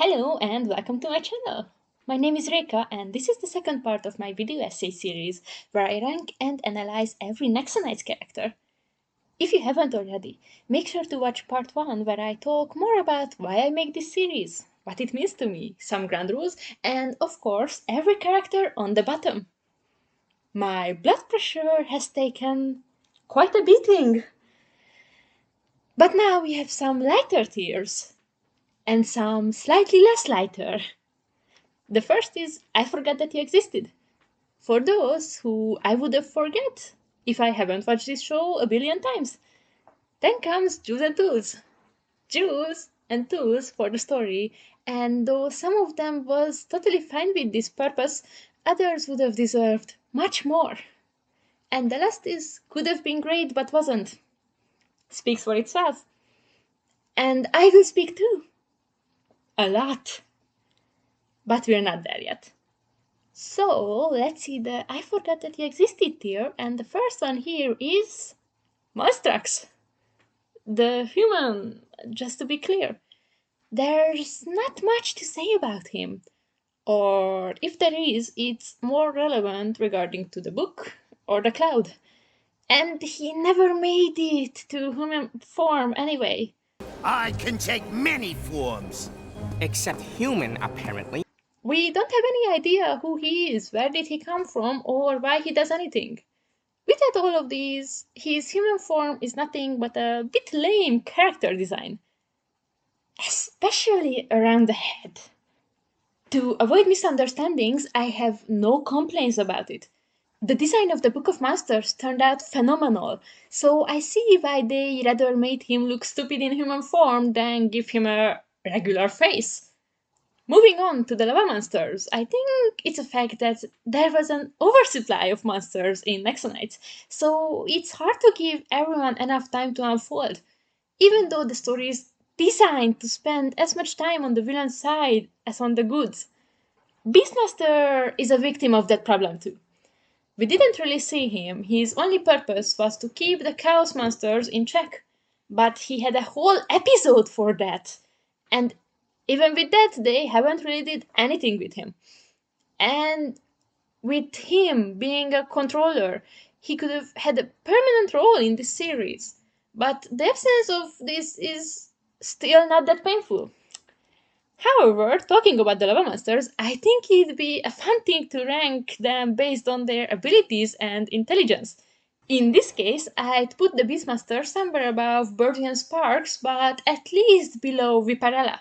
Hello and welcome to my channel! My name is Reka and this is the second part of my video essay series where I rank and analyze every Nexo Knights character. If you haven't already, make sure to watch part 1 where I talk more about why I make this series, what it means to me, some ground rules, and of course every character on the bottom. My blood pressure has taken quite a beating. But now we have some lighter tiers. And some slightly less lighter. The first is I forgot that you existed. For those who I would have forget if I haven't watched this show a billion times. Then comes Juice and Tools. Juice and tools for the story, and though some of them was totally fine with this purpose, others would have deserved much more. And the last is could have been great but wasn't. Speaks for itself. And I will speak too. A lot. But we're not there yet. So let's see the I forgot that he existed tier, and the first one here is Monstrax. The human, just to be clear. There's not much to say about him. Or if there is, it's more relevant regarding to the book or the cloud. And he never made it to human form anyway. I can take many forms. Except human, apparently. We don't have any idea who he is, where did he come from, or why he does anything. Without all of these, his human form is nothing but a bit lame character design. Especially around the head. To avoid misunderstandings, I have no complaints about it. The design of the Book of Monsters turned out phenomenal, so I see why they rather made him look stupid in human form than give him a regular face. Moving on to the lava monsters, I think it's a fact that there was an oversupply of monsters in Nexo Knights, so it's hard to give everyone enough time to unfold, even though the story is designed to spend as much time on the villain's side as on the goods. Beastmaster is a victim of that problem too. We didn't really see him, his only purpose was to keep the chaos monsters in check, but he had a whole episode for that, and even with that, they haven't really did anything with him. And with him being a controller, he could have had a permanent role in this series. But the absence of this is still not that painful. However, talking about the lava monsters, I think it'd be a fun thing to rank them based on their abilities and intelligence. In this case, I'd put the Beastmaster somewhere above Birdie and Sparks, but at least below Viparella.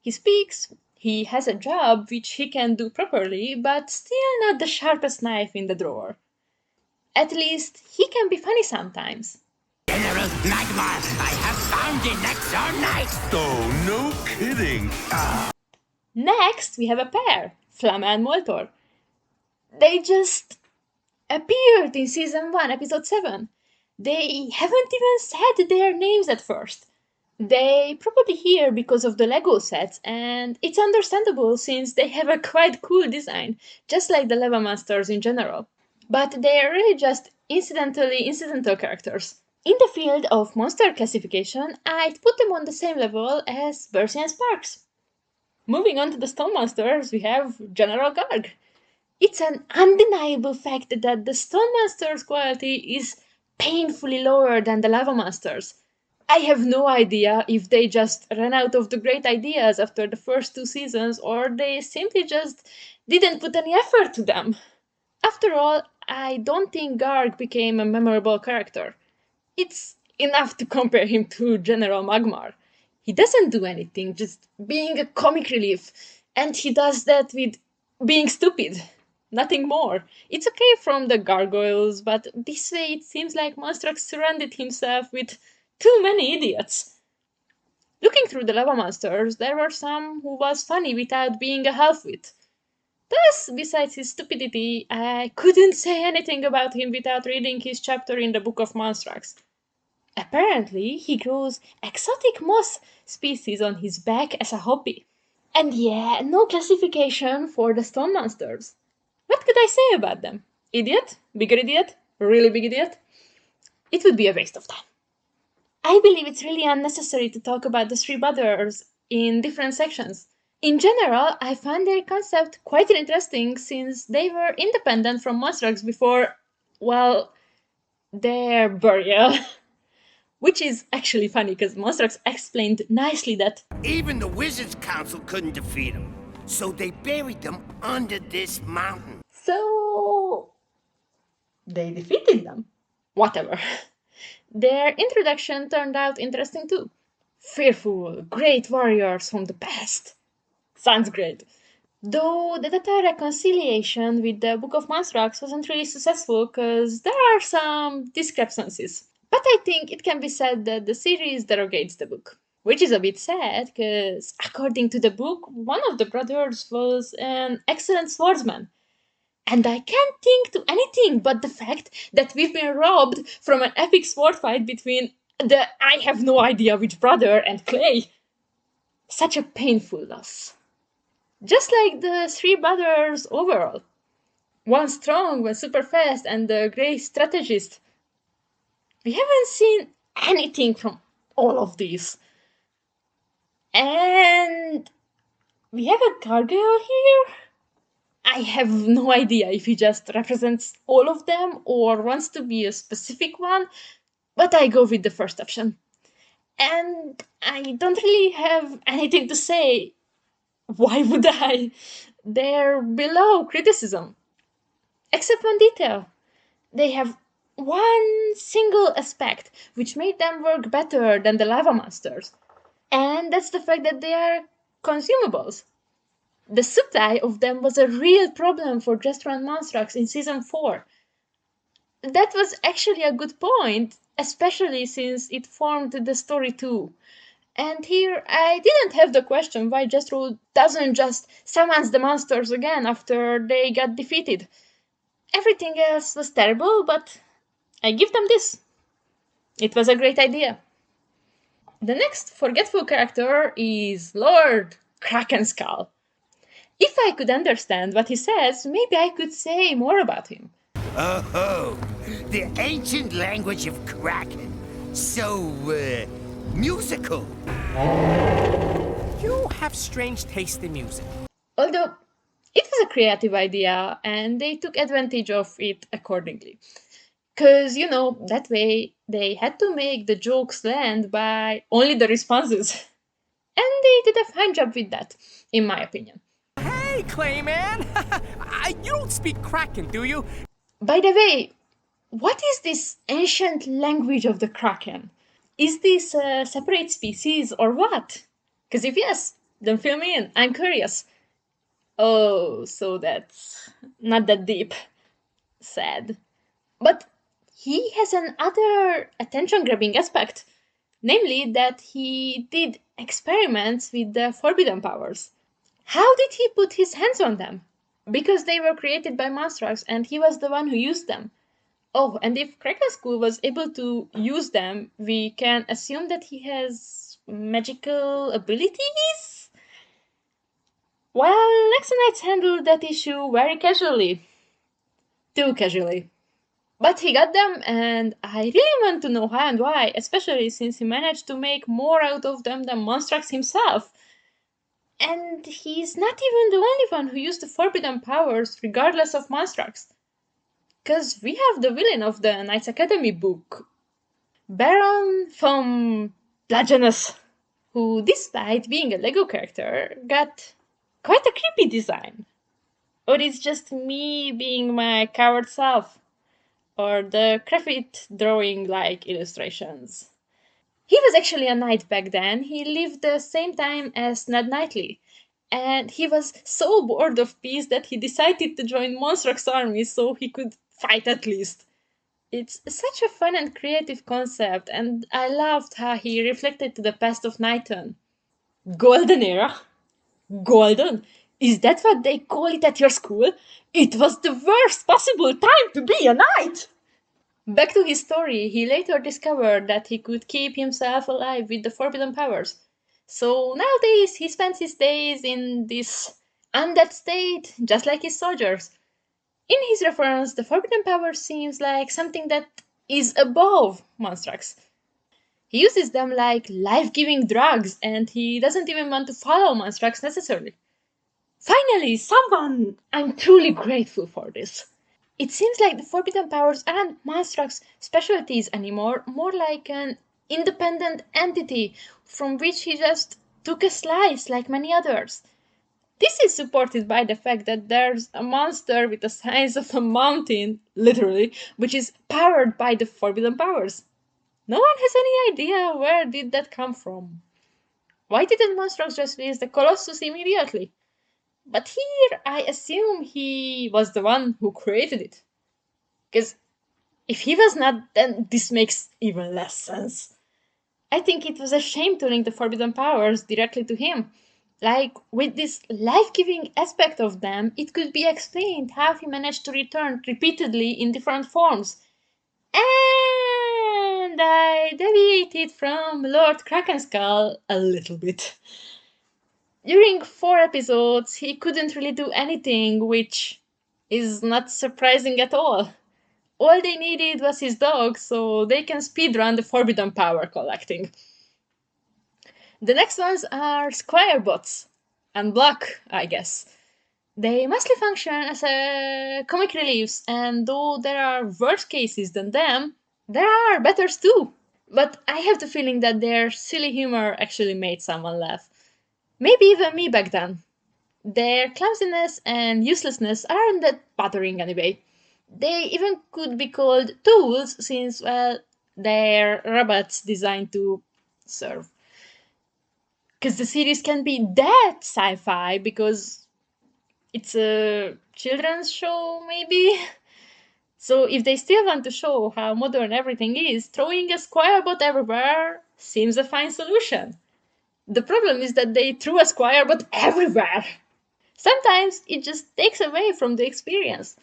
He speaks, he has a job which he can do properly, but still not the sharpest knife in the drawer. At least he can be funny sometimes. General Magmar, I have found the Nexo Knights. Oh, no kidding. Next, we have a pair, Flamme and Moltor. They just appeared in Season 1, Episode 7. They haven't even said their names at first. They probably here because of the Lego sets, and it's understandable since they have a quite cool design, just like the lava monsters in general. But they are really just incidental characters. In the field of monster classification, I'd put them on the same level as Bercy and Sparks. Moving on to the stone monsters, we have General Garg. It's an undeniable fact that the stone monsters' quality is painfully lower than the lava monsters. I have no idea if they just ran out of the great ideas after the first 2 seasons or they simply just didn't put any effort to them. After all, I don't think Garg became a memorable character. It's enough to compare him to General Magmar. He doesn't do anything, just being a comic relief, and he does that with being stupid. Nothing more. It's okay from the gargoyles, but this way it seems like Monstrax surrounded himself with too many idiots. Looking through the lava monsters, there were some who was funny without being a half-wit. Thus, besides his stupidity, I couldn't say anything about him without reading his chapter in the Book of Monstrax. Apparently, he grows exotic moss species on his back as a hobby. And yeah, no classification for the stone monsters. What could I say about them? Idiot? Bigger idiot? Really big idiot? It would be a waste of time. I believe it's really unnecessary to talk about the 3 brothers in different sections. In general, I find their concept quite interesting since they were independent from monstrums before, well, their burial. Which is actually funny because Monstrux explained nicely that Even the Wizards Council couldn't defeat them. So they buried them under this mountain. so they defeated them. Whatever. Their introduction turned out interesting too. Fearful, great warriors from the past. Sounds great. Though the data reconciliation with the Book of Monstrux wasn't really successful because there are some discrepancies. But I think it can be said that the series derogates the book. Which is a bit sad because, according to the book, one of the brothers was an excellent swordsman. And I can't think to anything but the fact that we've been robbed from an epic sword fight between the I have no idea which brother and Clay. Such a painful loss. Just like the three brothers overall. One strong, one super fast, and the great strategist. We haven't seen anything from all of these. And we have a gargoyle here? I have no idea if he just represents all of them or wants to be a specific one, but I go with the first option. And I don't really have anything to say. Why would I? They're below criticism. Except one detail. They have one single aspect which made them work better than the lava monsters. And that's the fact that they are consumables. The supply of them was a real problem for Just Run Monstrux in Season 4. That was actually a good point, especially since it formed the story too. And here I didn't have the question why Jethro doesn't just summons the monsters again after they got defeated. Everything else was terrible, but I give them this. It was a great idea. The next forgetful character is Lord Krakenskull. If I could understand what he says, maybe I could say more about him. Oh, the ancient language of Kraken. So, musical. You have strange taste in music. Although it was a creative idea and they took advantage of it accordingly. Because, that way they had to make the jokes land by only the responses. And they did a fine job with that, in my opinion. Hey, Clayman! You don't speak Kraken, do you? By the way, what is this ancient language of the Kraken? Is this a separate species or what? Because if yes, then fill me in. I'm curious. Oh, so that's not that deep. Sad. But he has another attention-grabbing aspect. Namely, that he did experiments with the forbidden powers. How did he put his hands on them? Because they were created by Monstrux and he was the one who used them. Oh, and if Krakenskull was able to use them, we can assume that he has magical abilities? Well, Nexo Knights handled that issue very casually. Too casually. But he got them, and I really want to know how and why, especially since he managed to make more out of them than Monstrux himself. And he's not even the only one who used the forbidden powers regardless of Monstrux. Because we have the villain of the Knights Academy book, Baron from Plagianus, who, despite being a Lego character, got quite a creepy design. Or it's just me being my coward self, or the Craft drawing like illustrations. He was actually a knight back then. He lived the same time as Ned Knightley. And he was so bored of peace that he decided to join Monstrux army so he could fight at least. It's such a fun and creative concept, and I loved how he reflected to the past of Knighton. Golden era? Golden? Is that what they call it at your school? It was the worst possible time to be a knight! Back to his story, he later discovered that he could keep himself alive with the forbidden powers. So nowadays he spends his days in this undead state, just like his soldiers. In his reference, the forbidden power seems like something that is above Monstrux. He uses them like life-giving drugs, and he doesn't even want to follow Monstrax necessarily. Finally, someone! I'm truly grateful for this. It seems like the Forbidden Powers aren't Monstrax's specialties anymore, more like an independent entity from which he just took a slice like many others. This is supported by the fact that there's a monster with the size of a mountain, literally, which is powered by the Forbidden Powers. No one has any idea where did that come from. Why didn't Monstrax just release the Colossus immediately? But here, I assume he was the one who created it. Because if he was not, then this makes even less sense. I think it was a shame to link the Forbidden Powers directly to him. Like, with this life-giving aspect of them, it could be explained how he managed to return repeatedly in different forms. And I deviated from Lord Krakenskull a little bit. During 4 episodes, he couldn't really do anything, which is not surprising at all. All they needed was his dog, so they can speedrun the Forbidden Power collecting. The next ones are Squirebots, and Block, I guess. They mostly function as comic reliefs, and though there are worse cases than them, there are betters too. But I have the feeling that their silly humor actually made someone laugh. Maybe even me back then. Their clumsiness and uselessness aren't that bothering anyway. They even could be called tools since, well, they're robots designed to serve. Because the series can be that sci-fi because it's a children's show, maybe? So if they still want to show how modern everything is, throwing a Squirebot everywhere seems a fine solution. The problem is that they threw a Squirebot everywhere. Sometimes it just takes away from the experience.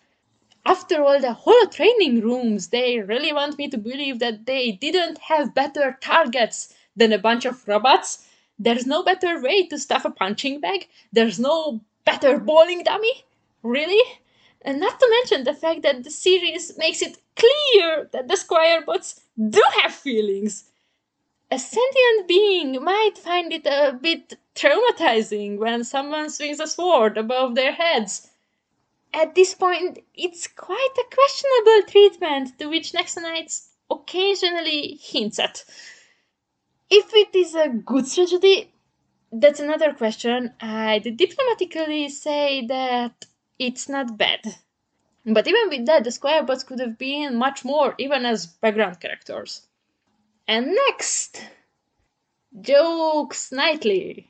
After all the holo training rooms, they really want me to believe that they didn't have better targets than a bunch of robots. There's no better way to stuff a punching bag. There's no better bowling dummy. Really? And not to mention the fact that the series makes it clear that the Squirebots do have feelings. A sentient being might find it a bit traumatizing when someone swings a sword above their heads. At this point, it's quite a questionable treatment to which Nexo Knights occasionally hints at. If it is a good tragedy, that's another question. I'd diplomatically say that it's not bad. But even with that, the Squirebots could have been much more, even as background characters. And next, Jokes Knightley,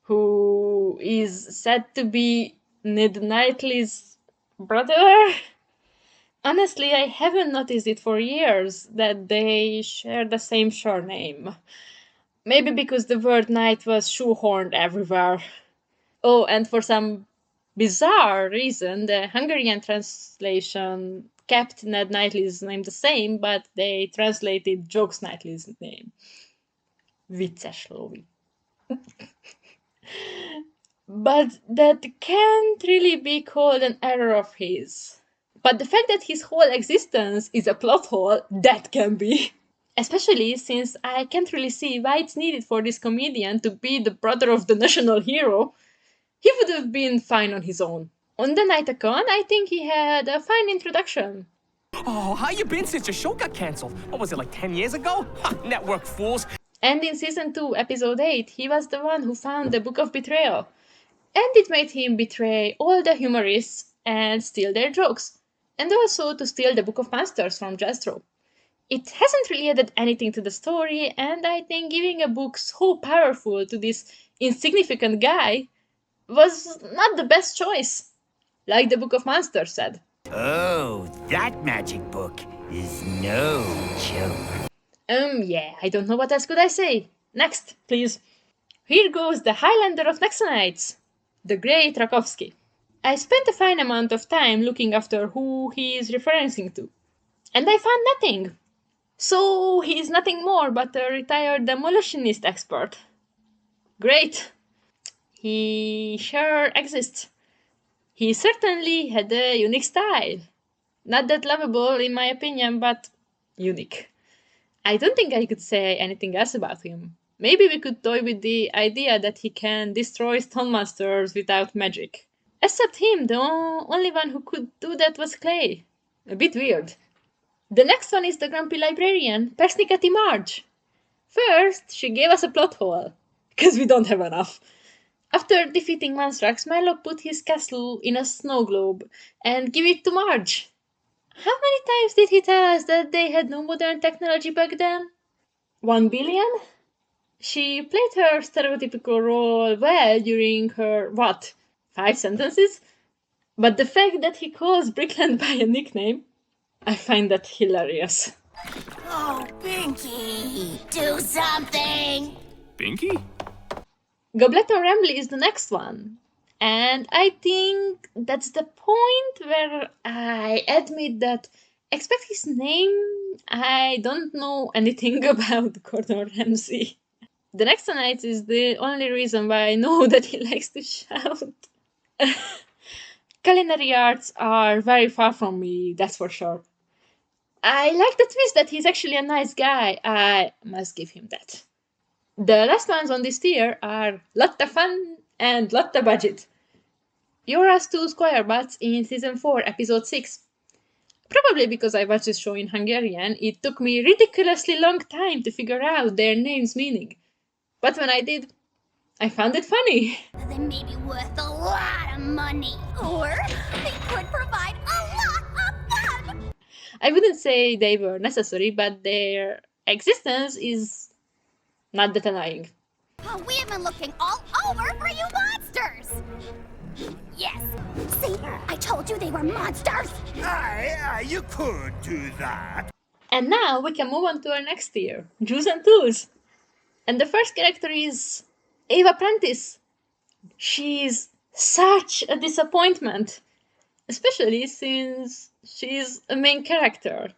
who is said to be Ned Knightley's brother? Honestly, I haven't noticed it for years that they share the same surname. Maybe because the word knight was shoehorned everywhere. Oh, and for some bizarre reason, the Hungarian translation kept Ned Knightley's name the same, but they translated Jokes Knightley's name. Vicces Lovi. But that can't really be called an error of his. But the fact that his whole existence is a plot hole, that can be. Especially since I can't really see why it's needed for this comedian to be the brother of the national hero. He would have been fine on his own. On the Nightacon, I think he had a fine introduction. Oh, how you been since your show got cancelled? What was it, like 10 years ago? Ha, network fools. And in season 2, episode 8, he was the one who found the Book of Betrayal. And it made him betray all the humorists and steal their jokes. And also to steal the Book of Monsters from Jastro. It hasn't really added anything to the story, and I think giving a book so powerful to this insignificant guy was not the best choice. Like the Book of Monsters said. Oh, that magic book is no joke. Yeah, I don't know what else could I say. Next, please. Here goes the Highlander of Nexo Knights, the Great Rakowski. I spent a fine amount of time looking after who he is referencing to, and I found nothing. So he is nothing more but a retired demolitionist expert. Great. He sure exists. He certainly had a unique style. Not that lovable in my opinion, but unique. I don't think I could say anything else about him. Maybe we could toy with the idea that he can destroy stone monsters without magic. Except him, the only one who could do that was Clay. A bit weird. The next one is the grumpy librarian, Persnickety Marge. First, she gave us a plot hole, because we don't have enough. After defeating Monstrax, Merlok put his castle in a snow globe and gave it to Marge. How many times did he tell us that they had no modern technology back then? 1 billion? She played her stereotypical role well during her, 5 sentences? But the fact that he calls Brickland by a nickname, I find that hilarious. Oh, Pinky, do something! Binky? Gobleton Rambley is the next one. And I think that's the point where I admit that, expect his name, I don't know anything about Gordon Ramsay. The Nexo Knights is the only reason why I know that he likes to shout. Culinary arts are very far from me, that's for sure. I like the twist that he's actually a nice guy, I must give him that. The last ones on this tier are Lotta Fun and Lotta Budget. Yora's 2 squire bots in season 4, episode 6. Probably because I watched this show in Hungarian, it took me ridiculously long time to figure out their name's meaning. But when I did, I found it funny. They may be worth a lot of money, or they could provide a lot of fun! I wouldn't say they were necessary, but their existence is not that annoying. Oh, we have been looking all over for you monsters! Yes. See, I told you they were monsters! You could do that. And now we can move on to our next tier, Juice and Tools. And the first character is Ava Prentice. She's such a disappointment, especially since she's a main character.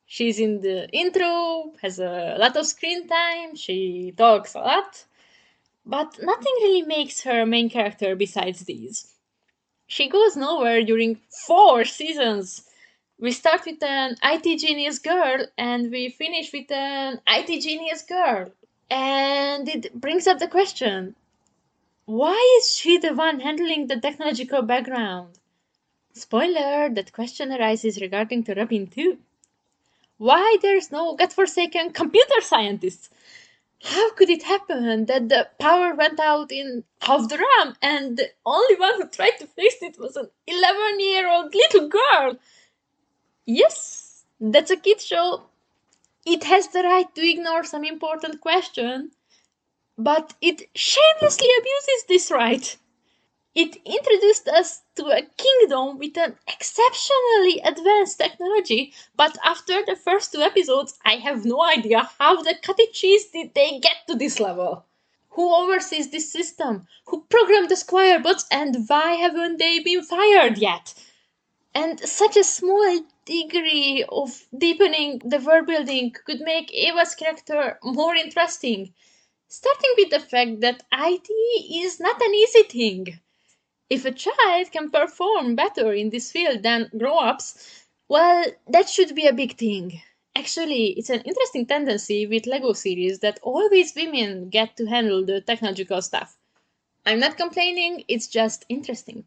She's in the intro, has a lot of screen time, she talks a lot, but nothing really makes her main character besides these. She goes nowhere during 4 seasons. We start with an IT genius girl and we finish with an IT genius girl. And it brings up the question, why is she the one handling the technological background? Spoiler, that question arises regarding to Robin too. Why there's no godforsaken computer scientist? How could it happen that the power went out in half the RAM and the only one who tried to fix it was an 11-year-old little girl? Yes, that's a kid show. It has the right to ignore some important question, but it shamelessly abuses this right. It introduced us to a kingdom with an exceptionally advanced technology, but after the first 2 episodes, I have no idea how the cottage cheese did they get to this level. Who oversees this system? Who programmed the squire bots, and why haven't they been fired yet? And such a small degree of deepening the world building could make Ava's character more interesting. Starting with the fact that IT is not an easy thing. If a child can perform better in this field than grown-ups, well, that should be a big thing. Actually, it's an interesting tendency with LEGO series that always women get to handle the technological stuff. I'm not complaining, it's just interesting.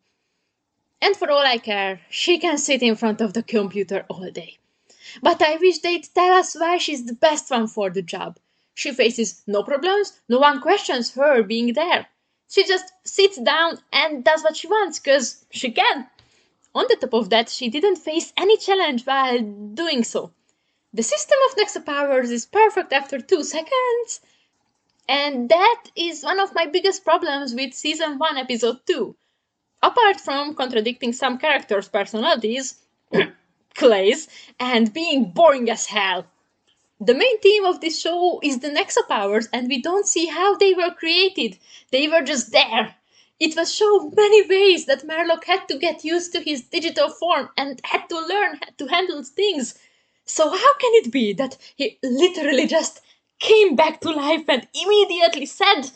And for all I care, she can sit in front of the computer all day. But I wish they'd tell us why she's the best one for the job. She faces no problems, no one questions her being there. She just sits down and does what she wants, cause she can. On the top of that, she didn't face any challenge while doing so. The system of Nexo powers is perfect after 2 seconds. And that is one of my biggest problems with season 1, episode 2. Apart from contradicting some characters' personalities, Clay's, and being boring as hell. The main theme of this show is the Nexo powers, and we don't see how they were created. They were just there. It was shown many ways that Merlok had to get used to his digital form and had to learn to handle things. So how can it be that he literally just came back to life and immediately said,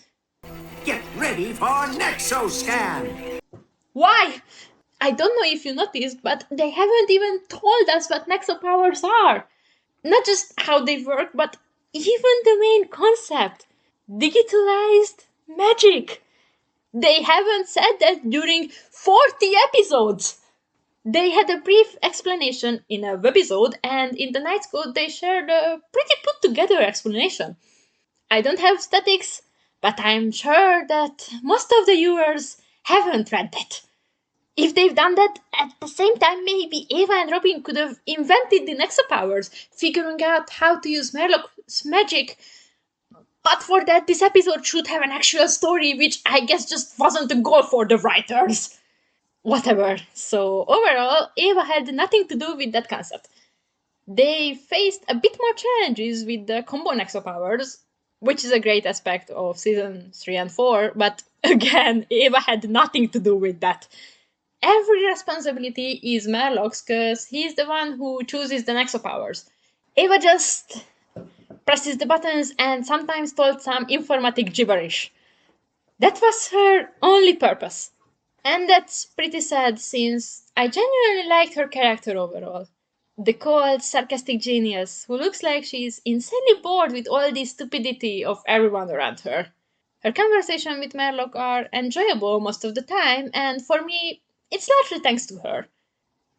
Get ready for Nexo Scan! why? I don't know if you noticed, but they haven't even told us what Nexo powers are. Not just how they work, but even the main concept. Digitalized magic. They haven't said that during 40 episodes. They had a brief explanation in a webisode, and in the Knight's Code they shared a pretty put-together explanation. I don't have statics, but I'm sure that most of the viewers haven't read that. If they've done that at the same time, maybe Ava and Robin could have invented the Nexo powers, figuring out how to use Merlok's magic. But for that, this episode should have an actual story, which I guess just wasn't a goal for the writers. Whatever. So overall, Ava had nothing to do with that concept. They faced a bit more challenges with the combo Nexo powers, which is a great aspect of season 3 and 4, but again, Ava had nothing to do with that. Every responsibility is Merlok's, because he's the one who chooses the Nexo powers. Ava just presses the buttons and sometimes told some informatic gibberish. That was her only purpose. And that's pretty sad, since I genuinely liked her character overall. The cold, sarcastic genius who looks like she's insanely bored with all the stupidity of everyone around her. Her conversations with Merlok are enjoyable most of the time, and for me, it's largely thanks to her.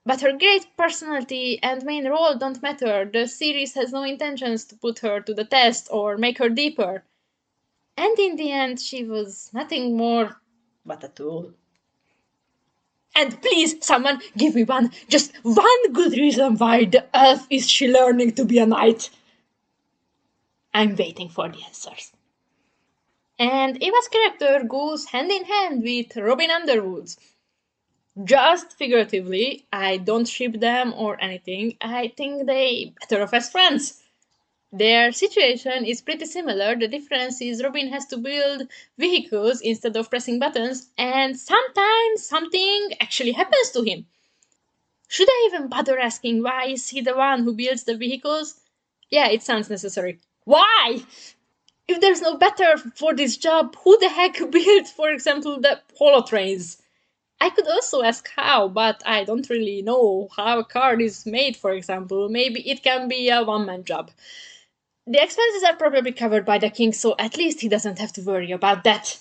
But her great personality and main role don't matter. The series has no intentions to put her to the test or make her deeper. And in the end, she was nothing more but a tool. And please, someone give me just one good reason why the elf is she learning to be a knight. I'm waiting for the answers. And Eva's character goes hand in hand with Robin Underwood's. Just figuratively, I don't ship them or anything. I think they better off as friends. Their situation is pretty similar. The difference is Robin has to build vehicles instead of pressing buttons, and sometimes something actually happens to him. Should I even bother asking why is he the one who builds the vehicles? Yeah, it sounds necessary. Why? If there's no better for this job, who the heck built, for example, the polo trains? I could also ask how, but I don't really know how a car is made, for example. Maybe it can be a one-man job. The expenses are probably covered by the king, so at least he doesn't have to worry about that.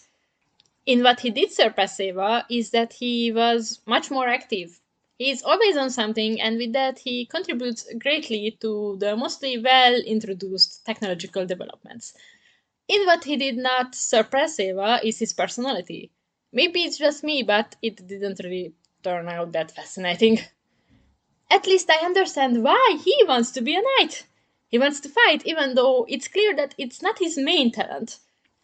In what he did surpass Eva is that he was much more active. He's always on something, and with that he contributes greatly to the mostly well-introduced technological developments. In what he did not surpass Eva is his personality. Maybe it's just me, but it didn't really turn out that fascinating. At least I understand why he wants to be a knight. He wants to fight, even though it's clear that it's not his main talent.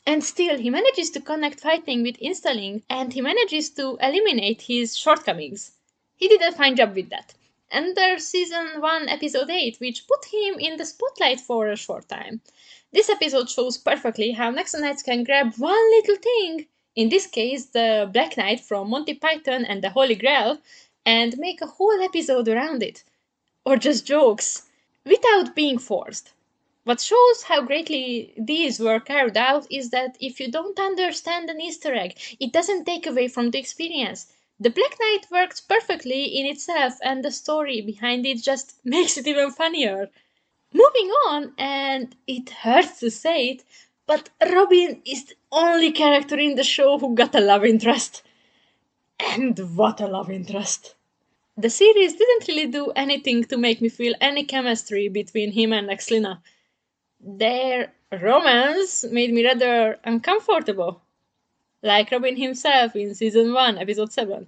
And still, he manages to connect fighting with installing, and he manages to eliminate his shortcomings. He did a fine job with that. And there's season 1, episode 8, which put him in the spotlight for a short time. This episode shows perfectly how Nexo Knights can grab one little thing, in this case the Black Knight from Monty Python and the Holy Grail, and make a whole episode around it. Or just jokes, without being forced. What shows how greatly these were carried out is that if you don't understand an Easter egg, it doesn't take away from the experience. The Black Knight works perfectly in itself, and the story behind it just makes it even funnier. Moving on, and it hurts to say it, but Robin is the only character in the show who got a love interest. And what a love interest. The series didn't really do anything to make me feel any chemistry between him and Exlina. Their romance made me rather uncomfortable. Like Robin himself in season 1, episode 7.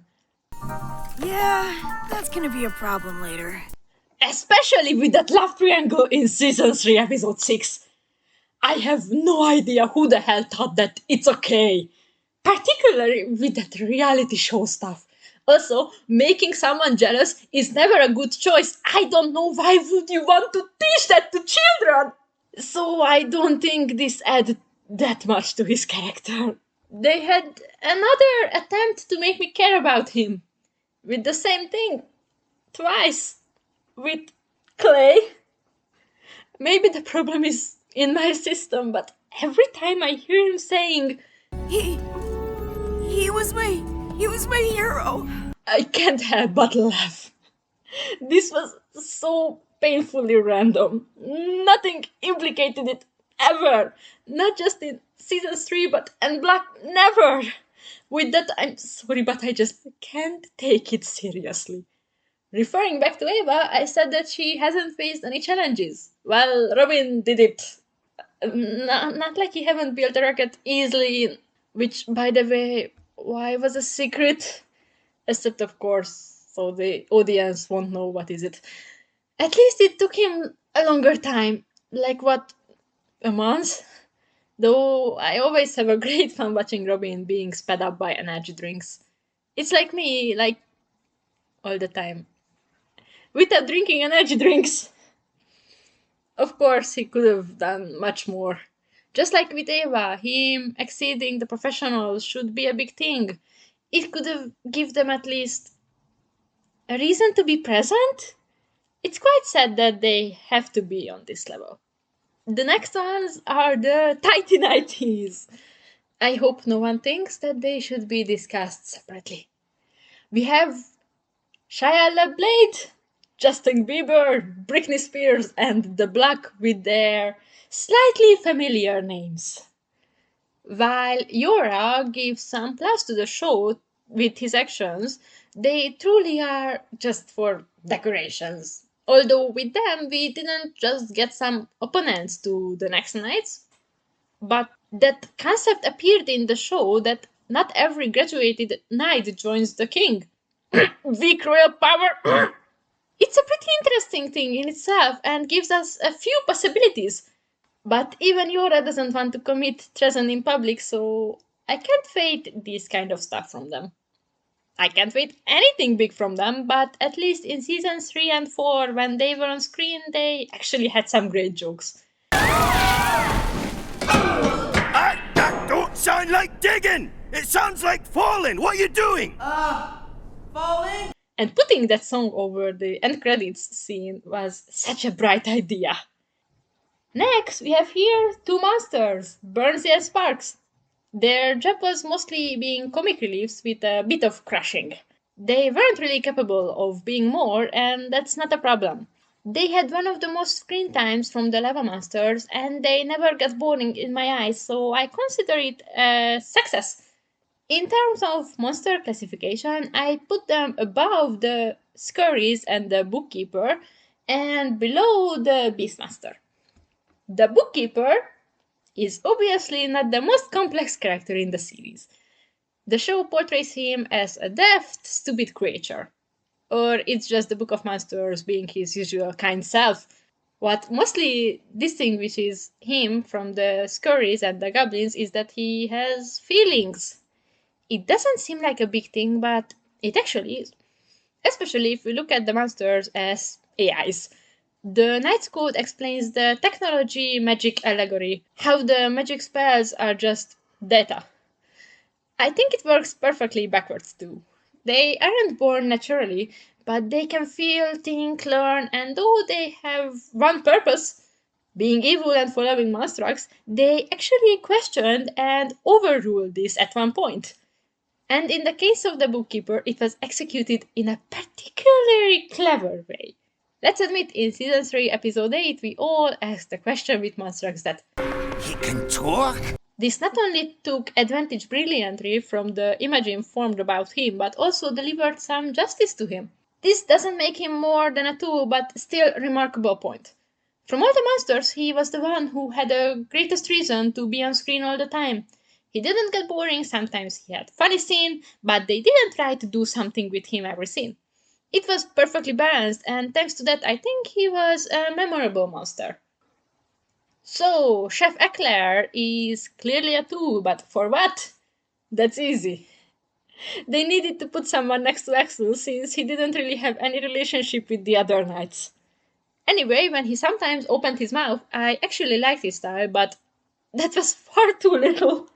Yeah, that's gonna be a problem later. Especially with that love triangle in season 3, episode 6. I have no idea who the hell thought that it's okay. Particularly with that reality show stuff. Also, making someone jealous is never a good choice. I don't know why would you want to teach that to children. So I don't think this added that much to his character. They had another attempt to make me care about him. With the same thing. Twice. With Clay. Maybe the problem is in my system, but every time I hear him saying, He was my hero. I can't help but laugh. This was so painfully random. Nothing implicated it ever. Not just in season 3, but and Black never. With that, I'm sorry, but I just can't take it seriously. Referring back to Eva, I said that she hasn't faced any challenges. Well, Robin did it. Not like he haven't built a rocket easily, which, by the way, why was a secret? Except, of course, so the audience won't know what is it. At least it took him a longer time. Like, what, a month? Though I always have a great fun watching Robin being sped up by energy drinks. It's like me, like, all the time. Without drinking energy drinks! Of course, he could have done much more. Just like with Eva, him exceeding the professionals should be a big thing. It could have given them at least a reason to be present. It's quite sad that they have to be on this level. The next ones are the Tighty Nighties. I hope no one thinks that they should be discussed separately. We have Shia LaBeouf, Justin Bieber, Britney Spears, and The Black with their slightly familiar names. While Yora gives some plus to the show with his actions, they truly are just for decorations. Although with them, we didn't just get some opponents to the Nexo Knights, but that concept appeared in the show that not every graduated knight joins the king. Weak royal power! It's a pretty interesting thing in itself and gives us a few possibilities. But even Yora doesn't want to commit treason in public, so I can't wait this kind of stuff from them. I can't wait anything big from them, but at least in seasons 3 and 4, when they were on screen, they actually had some great jokes. That don't sound like digging! It sounds like falling! What are you doing? Falling? And putting that song over the end credits scene was such a bright idea. Next, we have here two monsters, Burnsy and Sparks. Their job was mostly being comic reliefs with a bit of crushing. They weren't really capable of being more, and that's not a problem. They had one of the most screen times from the lava monsters, and they never got boring in my eyes, so I consider it a success. In terms of monster classification, I put them above the Scurries and the Bookkeeper, and below the Beastmaster. The Bookkeeper is obviously not the most complex character in the series. The show portrays him as a deft, stupid creature. Or it's just the Book of Monsters being his usual kind self. What mostly distinguishes him from the Scurries and the Goblins is that he has feelings. It doesn't seem like a big thing, but it actually is. Especially if we look at the monsters as AIs. The Knight's Code explains the technology magic allegory, how the magic spells are just data. I think it works perfectly backwards too. They aren't born naturally, but they can feel, think, learn, and though they have one purpose, being evil and following monstrous, they actually questioned and overruled this at one point. And in the case of the Bookkeeper, it was executed in a particularly clever way. Let's admit, in Season 3, Episode 8, we all asked the question with monstrous that He can talk? this not only took advantage brilliantly from the imaging formed about him, but also delivered some justice to him. This doesn't make him more than a tool, but still a remarkable point. From all the monsters, he was the one who had the greatest reason to be on screen all the time. He didn't get boring, sometimes he had funny scene, but they didn't try to do something with him every scene. It was perfectly balanced, and thanks to that, I think he was a memorable monster. So, Chef Eclair is clearly a tool, but for what? That's easy. They needed to put someone next to Axel, since he didn't really have any relationship with the other knights. Anyway, when he sometimes opened his mouth, I actually liked his style, but that was far too little.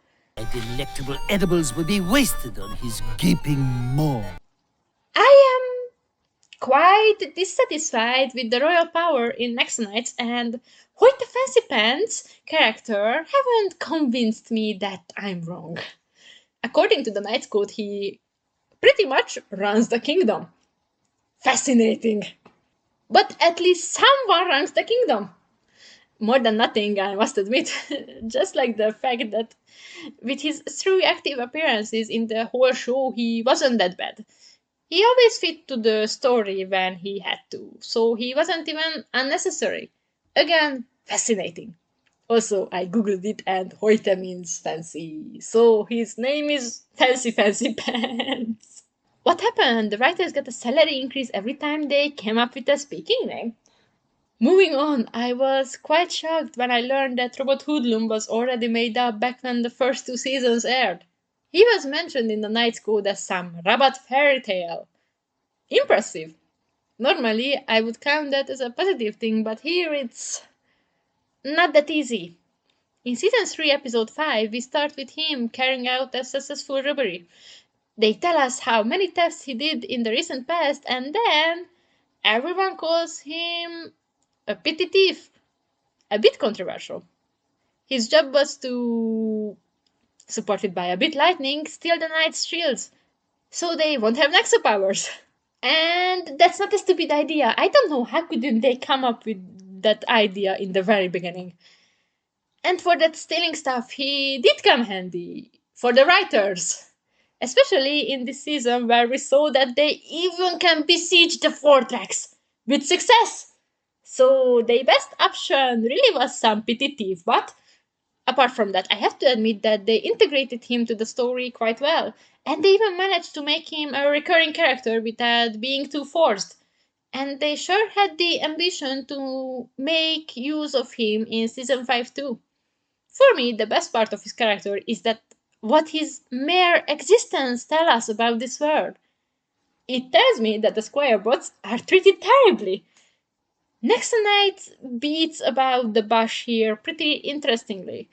Delectable edibles would be wasted on his gaping maw. I am quite dissatisfied with the royal power in Nexo Knights, and Hoyt the Fancy Pants character haven't convinced me that I'm wrong. According to the Knight's Code, he pretty much runs the kingdom. Fascinating. But at least someone runs the kingdom. More than nothing, I must admit. Just like the fact that with his 3 active appearances in the whole show, he wasn't that bad. He always fit to the story when he had to, so he wasn't even unnecessary. Again, fascinating. Also, I googled it and Hoyte means fancy, so his name is Fancy Fancy Pants. What happened? The writers got a salary increase every time they came up with a speaking name? Moving on, I was quite shocked when I learned that Robot Hoodlum was already made up back when the first 2 seasons aired. He was mentioned in the Knight's Code as some rabbit fairy tale. Impressive. Normally, I would count that as a positive thing, but here it's not that easy. In Season 3, Episode 5, we start with him carrying out a successful robbery. They tell us how many thefts he did in the recent past, and then everyone calls him a petty thief. A bit controversial. His job was to, supported by a bit lightning, steal the Knight's shields, so they won't have Nexo powers. And that's not a stupid idea. I don't know how couldn't they come up with that idea in the very beginning. And for that stealing stuff, he did come handy. For the writers. Especially in this season where we saw that they even can besiege the fortress. With success! So the best option really was some petty thief, but apart from that, I have to admit that they integrated him to the story quite well, and they even managed to make him a recurring character without being too forced. And they sure had the ambition to make use of him in season 5 too. For me, the best part of his character is that what his mere existence tells us about this world. It tells me that the squire-bots are treated terribly. Nexo Knights beats about the bush here pretty interestingly.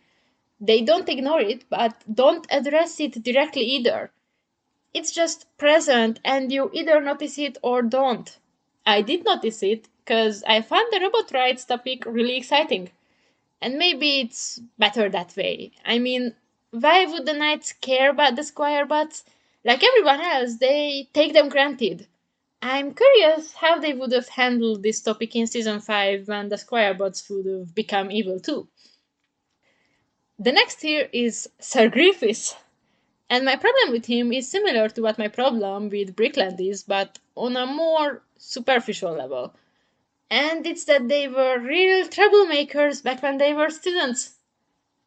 They don't ignore it, but don't address it directly either. It's just present, and you either notice it or don't. I did notice it, because I found the robot rights topic really exciting. And maybe it's better that way. I mean, why would the knights care about the squire bots? Like everyone else, they take them granted. I'm curious how they would have handled this topic in season 5 when the squire bots would have become evil too. The next here is Sir Griffiths. And my problem with him is similar to what my problem with Brickland is, but on a more superficial level. And it's that they were real troublemakers back when they were students.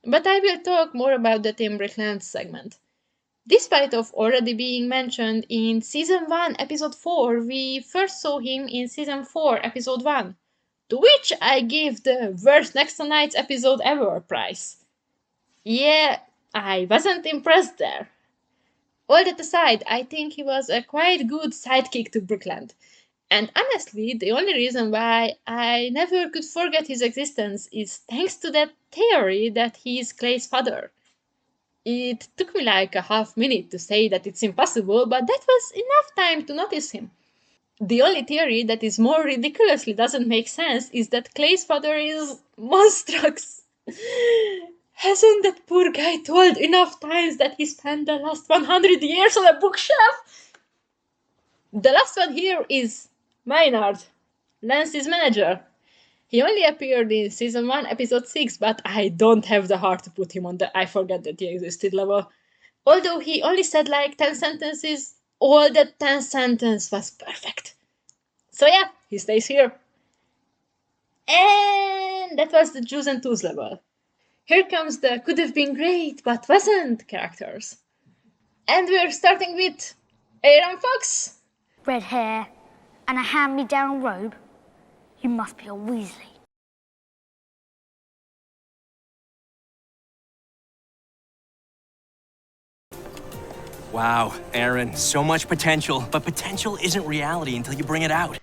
But I will talk more about that in Brickland's segment. Despite of already being mentioned in Season 1, Episode 4, we first saw him in Season 4, Episode 1, to which I give the worst Nexo Knights episode ever prize. Yeah, I wasn't impressed there. All that aside, I think he was a quite good sidekick to Brickland. And honestly, the only reason why I never could forget his existence is thanks to that theory that he's Clay's father. It took me like a half minute to say that it's impossible, but that was enough time to notice him. The only theory that is more ridiculously doesn't make sense is that Clay's father is monstrous. Hasn't that poor guy told enough times that he spent the last 100 years on a bookshelf? The last one here is Maynard, Lance's manager. He only appeared in Season 1, Episode 6, but I don't have the heart to put him on the I forgot that he existed level. Although he only said like 10 sentences, all that 10 sentence was perfect. So yeah, he stays here. And that was the Jews and Twos level. Here comes the could have been great but wasn't characters. And we're starting with Aaron Fox. Red hair and a hand-me-down robe. You must be a Weasley. Wow, Aaron, so much potential, but potential isn't reality until you bring it out.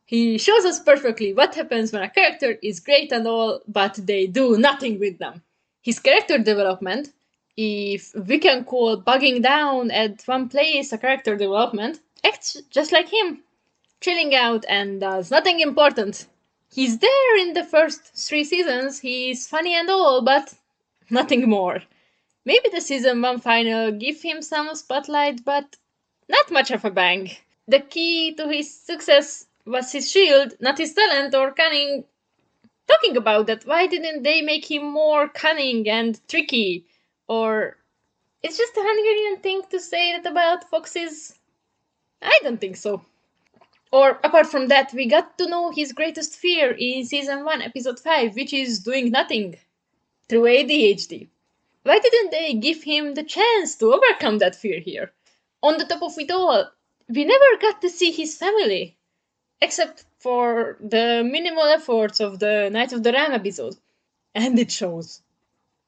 He shows us perfectly what happens when a character is great and all, but they do nothing with them. His character development, if we can call bugging down at one place a character development, acts just like him, chilling out and does nothing important. He's there in the first 3 seasons, he's funny and all, but nothing more. Maybe the season 1 final give him some spotlight, but not much of a bang. The key to his success was his shield, not his talent or cunning. Talking about that, why didn't they make him more cunning and tricky? Or it's just a Hungarian thing to say that about foxes? I don't think so. Or apart from that, we got to know his greatest fear in season 1, episode 5, which is doing nothing through ADHD. Why didn't they give him the chance to overcome that fear here? On the top of it all, we never got to see his family, except for the minimal efforts of the Night of the Ram episode. And it shows.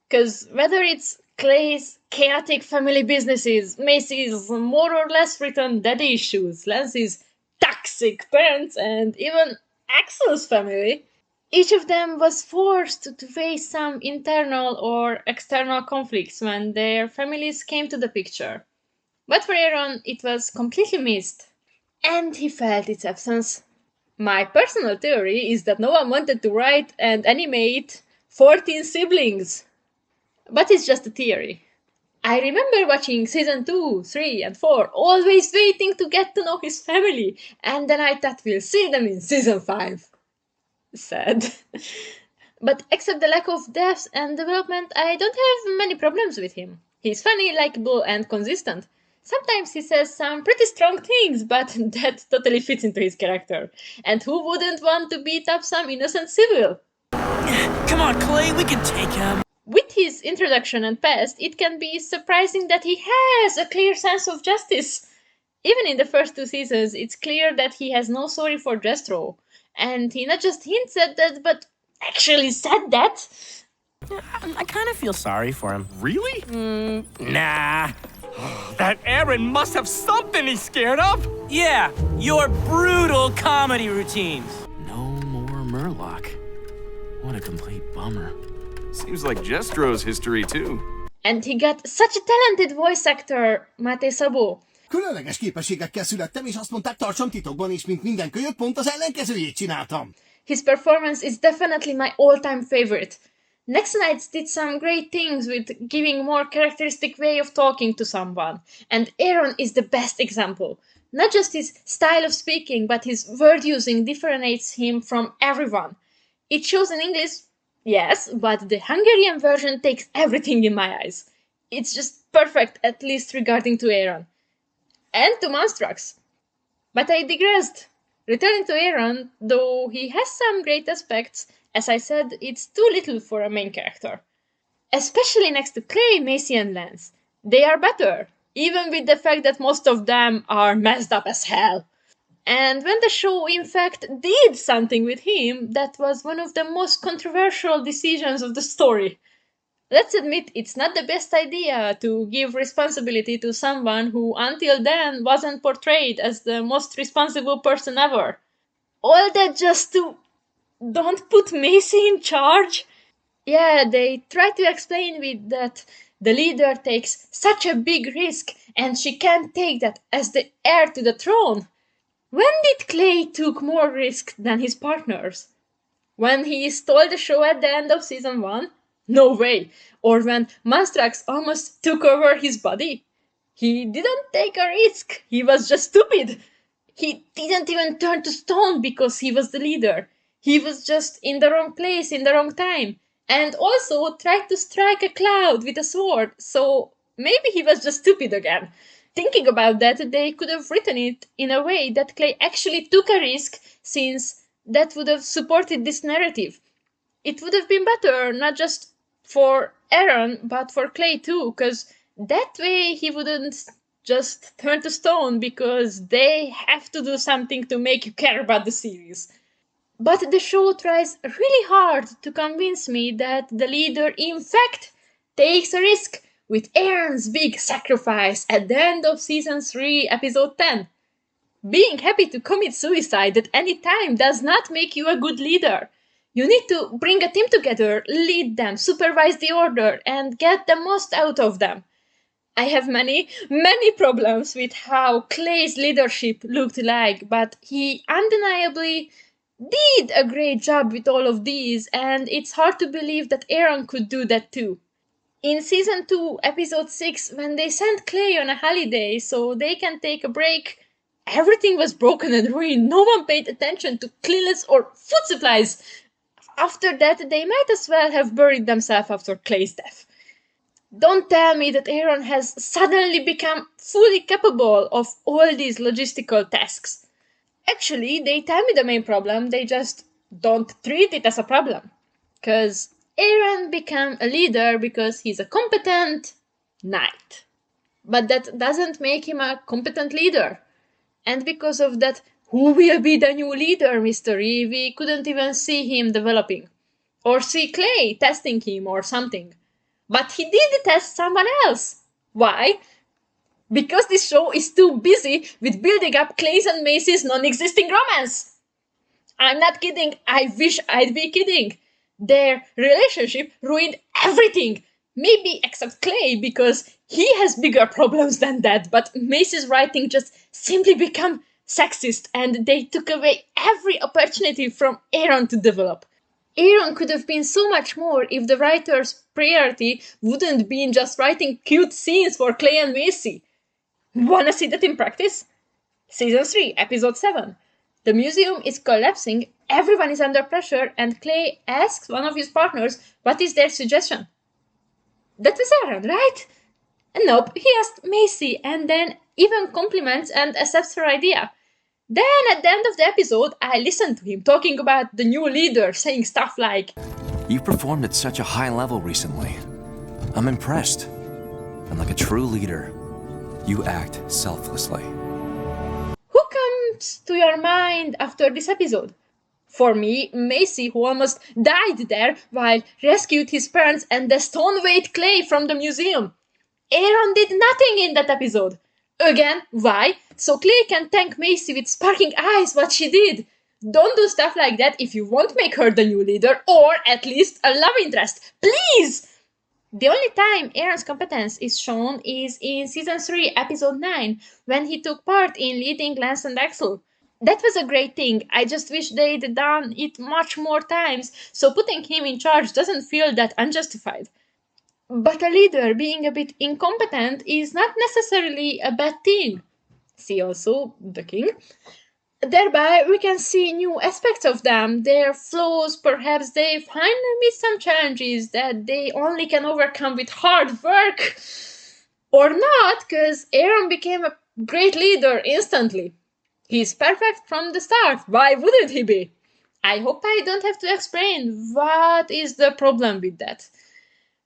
Because whether it's Clay's chaotic family businesses, Macy's more or less written daddy issues, Lance's toxic parents, and even Axel's family, each of them was forced to face some internal or external conflicts when their families came to the picture. But for Aaron, it was completely missed. And he felt its absence. My personal theory is that no one wanted to write and animate 14 siblings. But it's just a theory. I remember watching season 2, 3, and 4, always waiting to get to know his family, and then I thought we'll see them in season 5. Sad. But except the lack of depth and development, I don't have many problems with him. He's funny, likable, and consistent. Sometimes he says some pretty strong things, but that totally fits into his character. And who wouldn't want to beat up some innocent civil? Come on, Clay, we can take him. With his introduction and past, it can be surprising that he has a clear sense of justice. Even in the first 2 seasons, it's clear that he has no sorry for Jestro. And he not just hints at that, but actually said that. I kind of feel sorry for him. Really? Nah. That Aaron must have something he's scared of! Yeah, your brutal comedy routines. No more Merlok. What a complete bummer. Seems like Jestro's history too. And he got such a talented voice actor, Máté Szabó. Különleges képességekkel születtem, és azt mondták, tartsam titokban, és mint minden kölyök, pont az ellenkezőjét csináltam. His performance is definitely my all-time favorite. Nexo Knights did some great things with giving more characteristic way of talking to someone, and Aaron is the best example. Not just his style of speaking, but his word using differentiates him from everyone. It shows in English, yes, but the Hungarian version takes everything in my eyes. It's just perfect, at least regarding to Aaron. And to Monstrax. But I digressed. Returning to Aaron, though he has some great aspects, as I said, it's too little for a main character. Especially next to Clay, Macy, and Lance. They are better, even with the fact that most of them are messed up as hell. And when the show, in fact, did something with him, that was one of the most controversial decisions of the story. Let's admit it's not the best idea to give responsibility to someone who until then wasn't portrayed as the most responsible person ever. All that just to don't put Macy in charge? Yeah, they try to explain with that the leader takes such a big risk and she can't take that as the heir to the throne. When did Clay took more risk than his partners? When he stole the show at the end of season 1? No way. Or when Monstrax almost took over his body? He didn't take a risk. He was just stupid. He didn't even turn to stone because he was the leader. He was just in the wrong place in the wrong time. And also tried to strike a cloud with a sword. So maybe he was just stupid again. Thinking about that, they could have written it in a way that Clay actually took a risk, since that would have supported this narrative. It would have been better, not just for Aaron, but for Clay too, because that way he wouldn't just turn to stone because they have to do something to make you care about the series. But the show tries really hard to convince me that the leader in fact takes a risk with Aaron's big sacrifice at the end of season 3, episode 10. Being happy to commit suicide at any time does not make you a good leader. You need to bring a team together, lead them, supervise the order, and get the most out of them. I have many problems with how Clay's leadership looked like, but he undeniably did a great job with all of these, and it's hard to believe that Aaron could do that too. In season 2, episode 6, when they send Clay on a holiday so they can take a break, everything was broken and ruined. No one paid attention to cleanliness or food supplies. After that, they might as well have buried themselves after Clay's death. Don't tell me that Aaron has suddenly become fully capable of all these logistical tasks. Actually, they tell me the main problem, they just don't treat it as a problem. Because Aaron became a leader because he's a competent knight. But that doesn't make him a competent leader. And because of that, who will be the new leader mystery, we couldn't even see him developing. Or see Clay testing him or something. But he did test someone else. Why? Because this show is too busy with building up Clay's and Macy's non-existing romance. I'm not kidding, I wish I'd be kidding. Their relationship ruined everything. Maybe except Clay, because he has bigger problems than that, but Macy's writing just simply became sexist, and they took away every opportunity from Aaron to develop. Aaron could have been so much more if the writer's priority wouldn't be just writing cute scenes for Clay and Macy. Wanna see that in practice? Season 3, Episode 7. The museum is collapsing, everyone is under pressure, and Clay asks one of his partners what is their suggestion. That was Aaron, right? Nope, he asked Macy and then even compliments and accepts her idea. Then at the end of the episode, I listened to him talking about the new leader, saying stuff like, "You've performed at such a high level recently. I'm impressed. And like a true leader, you act selflessly." Who comes to your mind after this episode? For me, Macy, who almost died there while rescued his parents and the stone-weight Clay from the museum. Aaron did nothing in that episode. Again, why? So Clay can thank Macy with sparking eyes what she did. Don't do stuff like that if you won't make her the new leader, or at least a love interest. Please! The only time Aaron's competence is shown is in Season 3, Episode 9, when he took part in leading Lance and Axel. That was a great thing, I just wish they'd done it much more times, so putting him in charge doesn't feel that unjustified. But a leader being a bit incompetent is not necessarily a bad thing. See also The King. Thereby, we can see new aspects of them, their flaws, perhaps they finally meet some challenges that they only can overcome with hard work. Or not, because Aaron became a great leader instantly. He's perfect from the start, why wouldn't he be? I hope I don't have to explain what is the problem with that.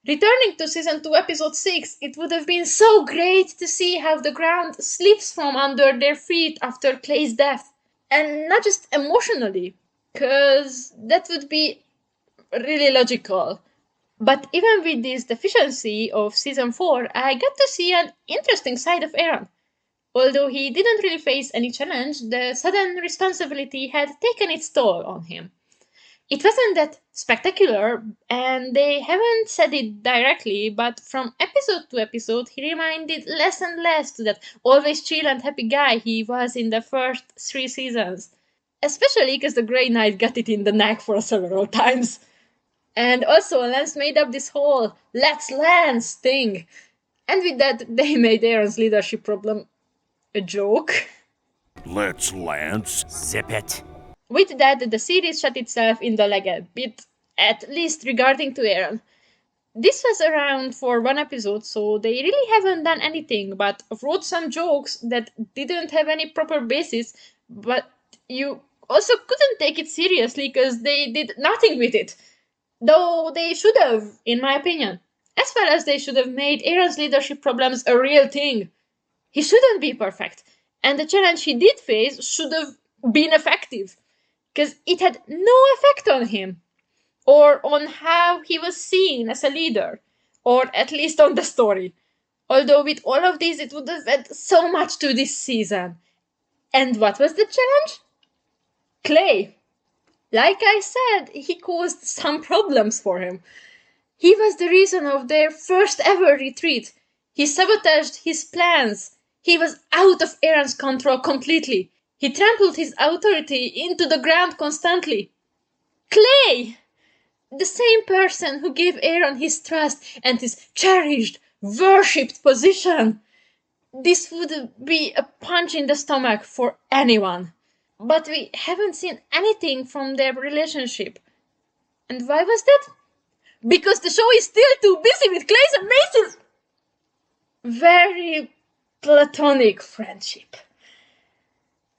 Returning to Season 2, Episode 6, it would have been so great to see how the ground slips from under their feet after Clay's death. And not just emotionally, because that would be really logical. But even with this deficiency of Season 4, I got to see an interesting side of Aaron. Although he didn't really face any challenge, the sudden responsibility had taken its toll on him. It wasn't that spectacular, and they haven't said it directly, but from episode to episode he reminded less and less to that always chill and happy guy he was in the first 3 seasons. Especially because the Grey Knight got it in the neck for several times. And also Lance made up this whole "let's Lance" thing. And with that, they made Aaron's leadership problem a joke. Let's Lance. Zip it. With that, the series shot itself in the leg a bit, at least regarding to Aaron. This was around for 1 episode, so they really haven't done anything but wrote some jokes that didn't have any proper basis, but you also couldn't take it seriously because they did nothing with it. Though they should have, in my opinion. As well as they should have made Aaron's leadership problems a real thing. He shouldn't be perfect, and the challenge he did face should have been effective. Because it had no effect on him, or on how he was seen as a leader, or at least on the story. Although with all of these, it would have added so much to this season. And what was the challenge? Clay. Like I said, he caused some problems for him. He was the reason of their first ever retreat. He sabotaged his plans. He was out of Aaron's control completely. He trampled his authority into the ground constantly. Clay! The same person who gave Aaron his trust and his cherished, worshipped position. this would be a punch in the stomach for anyone. But we haven't seen anything from their relationship. And why was that? Because the show is still too busy with Clay's and Mace's very platonic friendship.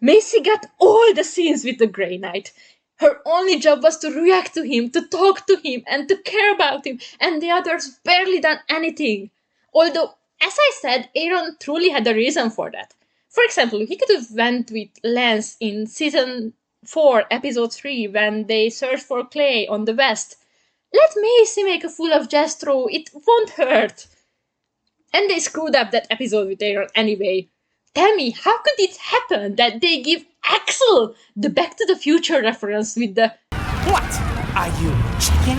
Macy got all the scenes with the Grey Knight. Her only job was to react to him, to talk to him, and to care about him, and the others barely done anything. Although, as I said, Aaron truly had a reason for that. For example, he could have went with Lance in season 4, episode 3, when they searched for Clay on the West. Let Macy make a fool of Jethro, it won't hurt. And they screwed up that episode with Aaron anyway. Tell me, how could it happen that they give Axel the Back to the Future reference with the What? Are you chicken?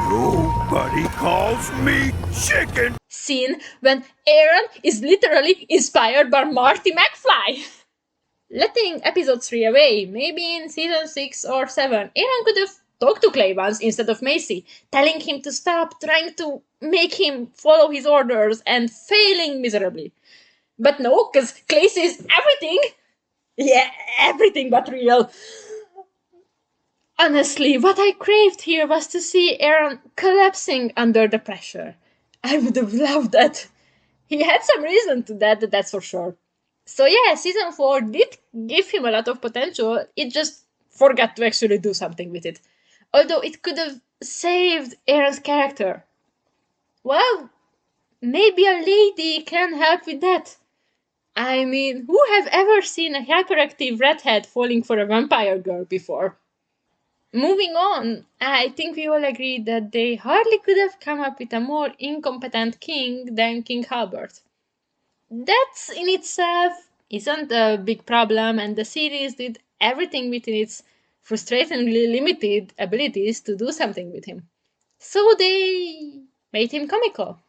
Nobody calls me chicken! scene when Aaron is literally inspired by Marty McFly? Letting episode 3 away, maybe in season 6 or 7, Aaron could have talked to Clay once instead of Macy, telling him to stop trying to make him follow his orders and failing miserably. But no, because Clay says everything. Yeah, everything but real. Honestly, what I craved here was to see Aaron collapsing under the pressure. I would have loved that. He had some reason to that, that's for sure. So yeah, season 4 did give him a lot of potential, it just forgot to actually do something with it. Although it could have saved Aaron's character. Well, maybe a lady can help with that. I mean, who have ever seen a hyperactive redhead falling for a vampire girl before? Moving on, I think we all agree that they hardly could have come up with a more incompetent king than King Halbert. That in itself isn't a big problem, and the series did everything within its frustratingly limited abilities to do something with him. So they made him comical.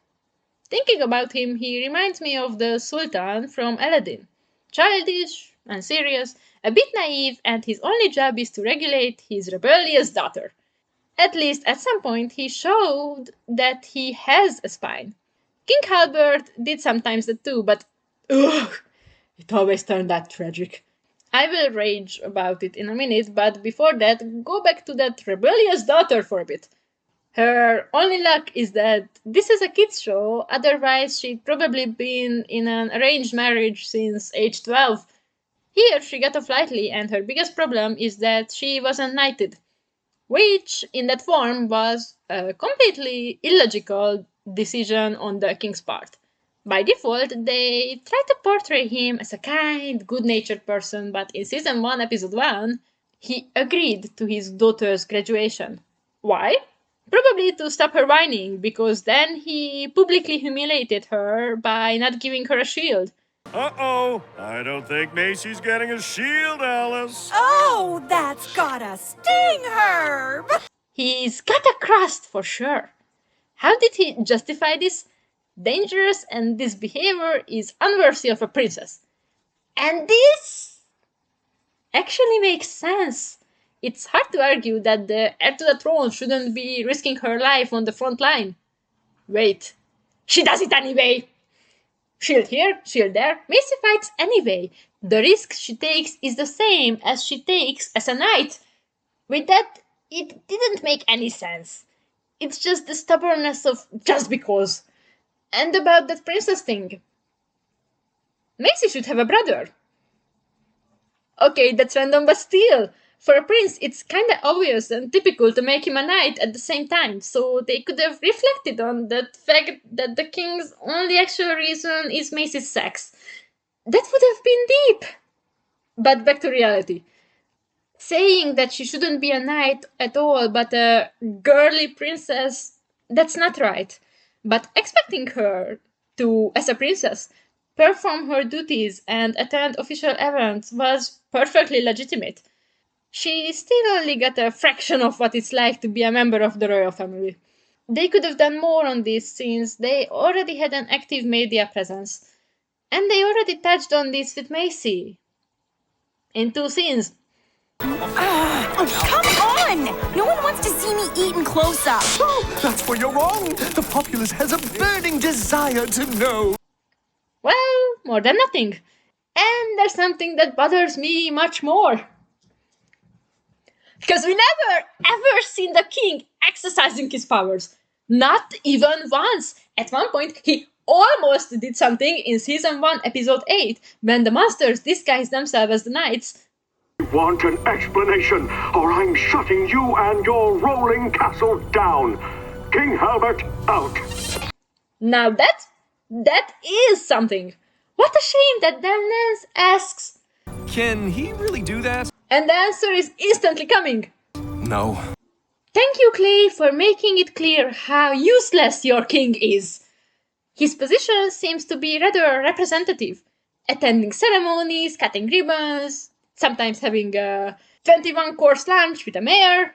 Thinking about him, he reminds me of the Sultan from Aladdin. Childish and serious, a bit naive, and his only job is to regulate his rebellious daughter. At least at some point he showed that he has a spine. King Halbert did sometimes that too, but ugh, it always turned out tragic. I will rage about it in a minute, but before that, go back to that rebellious daughter for a bit. Her only luck is that this is a kids show, otherwise she'd probably been in an arranged marriage since age 12. Here she got off lightly, and her biggest problem is that she wasn't knighted, which in that form was a completely illogical decision on the king's part. By default, they try to portray him as a kind, good-natured person, but in season 1, episode 1, he agreed to his daughter's graduation. Why? Probably to stop her whining, because then he publicly humiliated her by not giving her a shield. Uh-oh, I don't think Macy's getting a shield, Alice. Oh, that's gotta sting, Herb! He's got a crust for sure. How did he justify this? Dangerous, and this behavior is unworthy of a princess. And this actually makes sense. It's hard to argue that the heir to the throne shouldn't be risking her life on the front line. Wait, she does it anyway! Shield here, shield there, Macy fights anyway. The risk she takes is the same as she takes as a knight. With that, it didn't make any sense. It's just the stubbornness of just because. And about that princess thing. Macy should have a brother. Okay, that's random, but still. For a prince, it's kinda obvious and typical to make him a knight at the same time, so they could have reflected on the fact that the king's only actual reason is Macy's sex. That would have been deep. But back to reality. Saying that she shouldn't be a knight at all, but a girly princess, that's not right. But expecting her to, as a princess, perform her duties and attend official events was perfectly legitimate. She still only got a fraction of what it's like to be a member of the royal family. They could have done more on this since they already had an active media presence. And they already touched on this with Macy. In 2 scenes. Come on! No one wants to see me eating close up. Oh, that's where you're wrong. The populace has a burning desire to know. Well, more than nothing. And there's something that bothers me much more. Because we never ever seen the king exercising his powers. Not even once. At one point, he almost did something in season 1, episode 8, when the monsters disguised themselves as the knights. I want an explanation, or I'm shutting you and your rolling castle down. King Halbert, out. Now that is something. What a shame that then Nance asks, Can he really do that? and the answer is instantly coming. No. Thank you, Clay, for making it clear how useless your king is. His position seems to be rather representative, attending ceremonies, cutting ribbons, sometimes having a 21-course lunch with a mayor.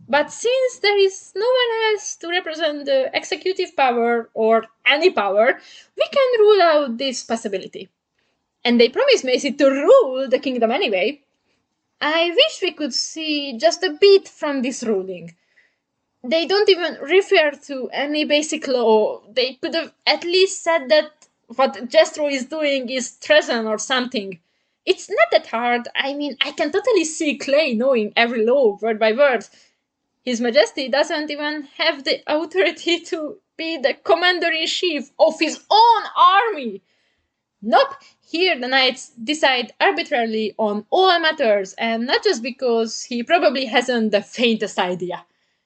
But since there is no one else to represent the executive power or any power, we can rule out this possibility. And they promise Macy to rule the kingdom anyway. I wish we could see just a bit from this ruling. They don't even refer to any basic law. They could have at least said that what Jethro is doing is treason or something. It's not that hard. I mean, I can totally see Clay knowing every law word by word. His Majesty doesn't even have the authority to be the commander-in-chief of his own army. Nope, here the knights decide arbitrarily on all matters, and not just because he probably hasn't the faintest idea.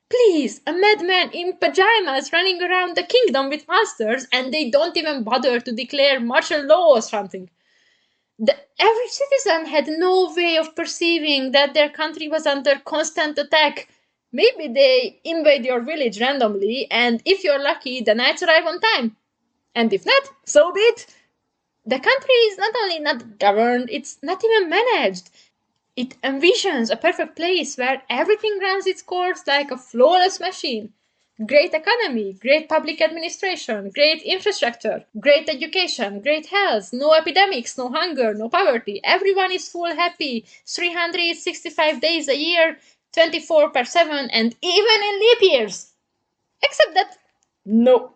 Please, a madman in pajamas running around the kingdom with monsters, and they don't even bother to declare martial law or something. The average citizen had no way of perceiving that their country was under constant attack. Maybe they invade your village randomly, and if you're lucky, the knights arrive on time. And if not, so be it. The country is not only not governed, it's not even managed. It envisions a perfect place where everything runs its course like a flawless machine. Great economy, great public administration, great infrastructure, great education, great health, no epidemics, no hunger, no poverty. Everyone is full happy, 365 days a year, 24/7, and even in leap years. Except that, no.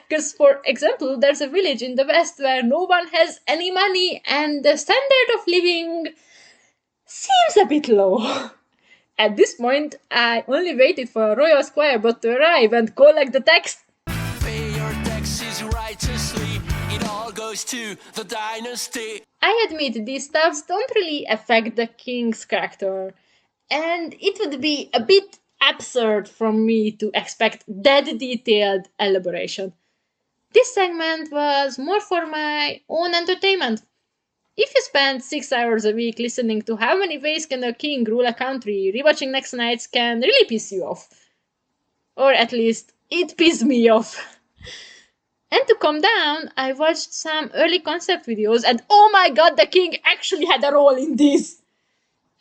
Because, for example, there's a village in the west where no one has any money and the standard of living seems a bit low. At this point, I only waited for a royal squire-bot to arrive and collect the text. Pay your taxes righteously, it all goes to the dynasty. I admit these stuffs don't really affect the king's character, and it would be a bit absurd from me to expect that detailed elaboration. This segment was more for my own entertainment. If you spend 6 hours a week listening to how many ways can a king rule a country, rewatching Nexo Knights can really piss you off. Or at least, it pissed me off. And to calm down, I watched some early concept videos, and oh my god, the king actually had a role in this!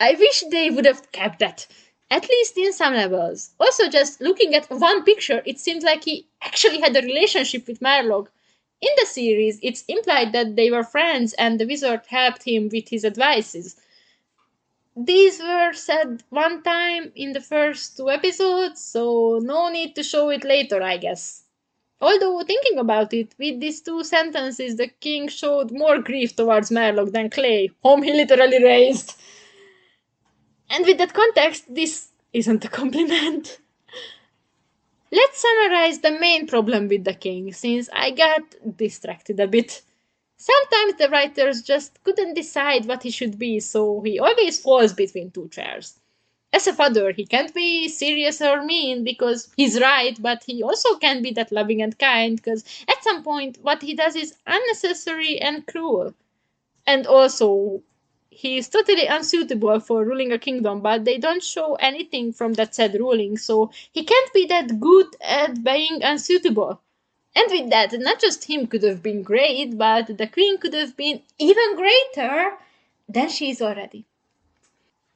I wish they would have kept that. At least in some levels. Also, just looking at one picture, it seems like he actually had a relationship with Merlok. In the series, it's implied that they were friends and the wizard helped him with his advices. These were said one time in the first 2 episodes, so no need to show it later, I guess. Although, thinking about it, with these 2 sentences, the king showed more grief towards Merlok than Clay, whom he literally raised. And with that context, this isn't a compliment. Let's summarize the main problem with the king, since I got distracted a bit. Sometimes the writers just couldn't decide what he should be, so he always falls between 2 chairs. As a father, he can't be serious or mean because he's right, but he also can't be that loving and kind, because at some point what he does is unnecessary and cruel. And also, he is totally unsuitable for ruling a kingdom, but they don't show anything from that said ruling, so he can't be that good at being unsuitable. And with that, not just him could have been great, but the queen could have been even greater than she is already.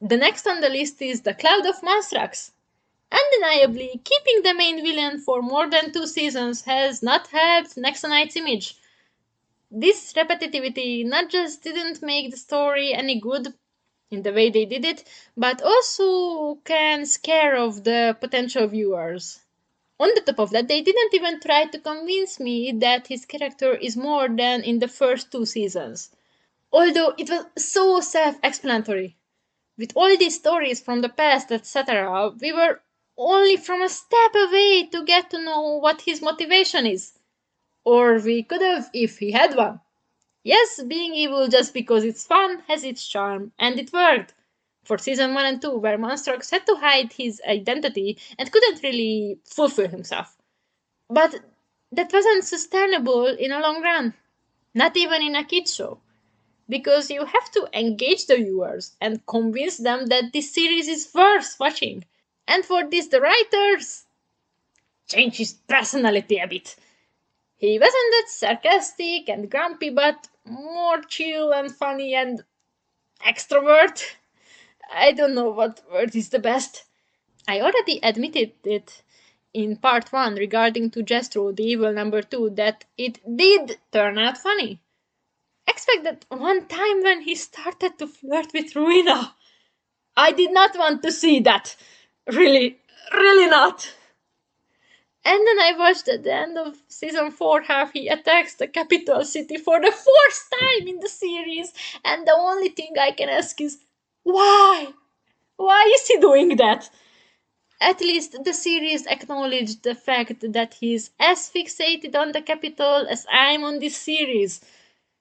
The next on the list is the Cloud of Monstrax. Undeniably, keeping the main villain for more than 2 seasons has not helped Nexo Knights' image. This repetitivity not just didn't make the story any good in the way they did it, but also can scare off the potential viewers. On the top of that, they didn't even try to convince me that his character is more than in the first 2 seasons. Although it was so self-explanatory. With all these stories from the past, etc., we were only from a step away to get to know what his motivation is. Or we could have if he had one. Yes, being evil just because it's fun has its charm, and it worked. For season 1 and 2, where Monstrox had to hide his identity and couldn't really fulfill himself. But that wasn't sustainable in a long run. Not even in a kids show. Because you have to engage the viewers and convince them that this series is worth watching. And for this, the writers changed his personality a bit. He wasn't that sarcastic and grumpy, but more chill and funny and extrovert. I don't know what word is the best. I already admitted it in part 1 regarding to Jethro, the evil number 2, that it did turn out funny. Expect that one time when he started to flirt with Ruina. I did not want to see that. Really not. And then I watched at the end of season 4 how he attacks the capital city for the 4th time in the series, and the only thing I can ask is, why? Why is he doing that? At least the series acknowledged the fact that he's as fixated on the capital as I'm on this series.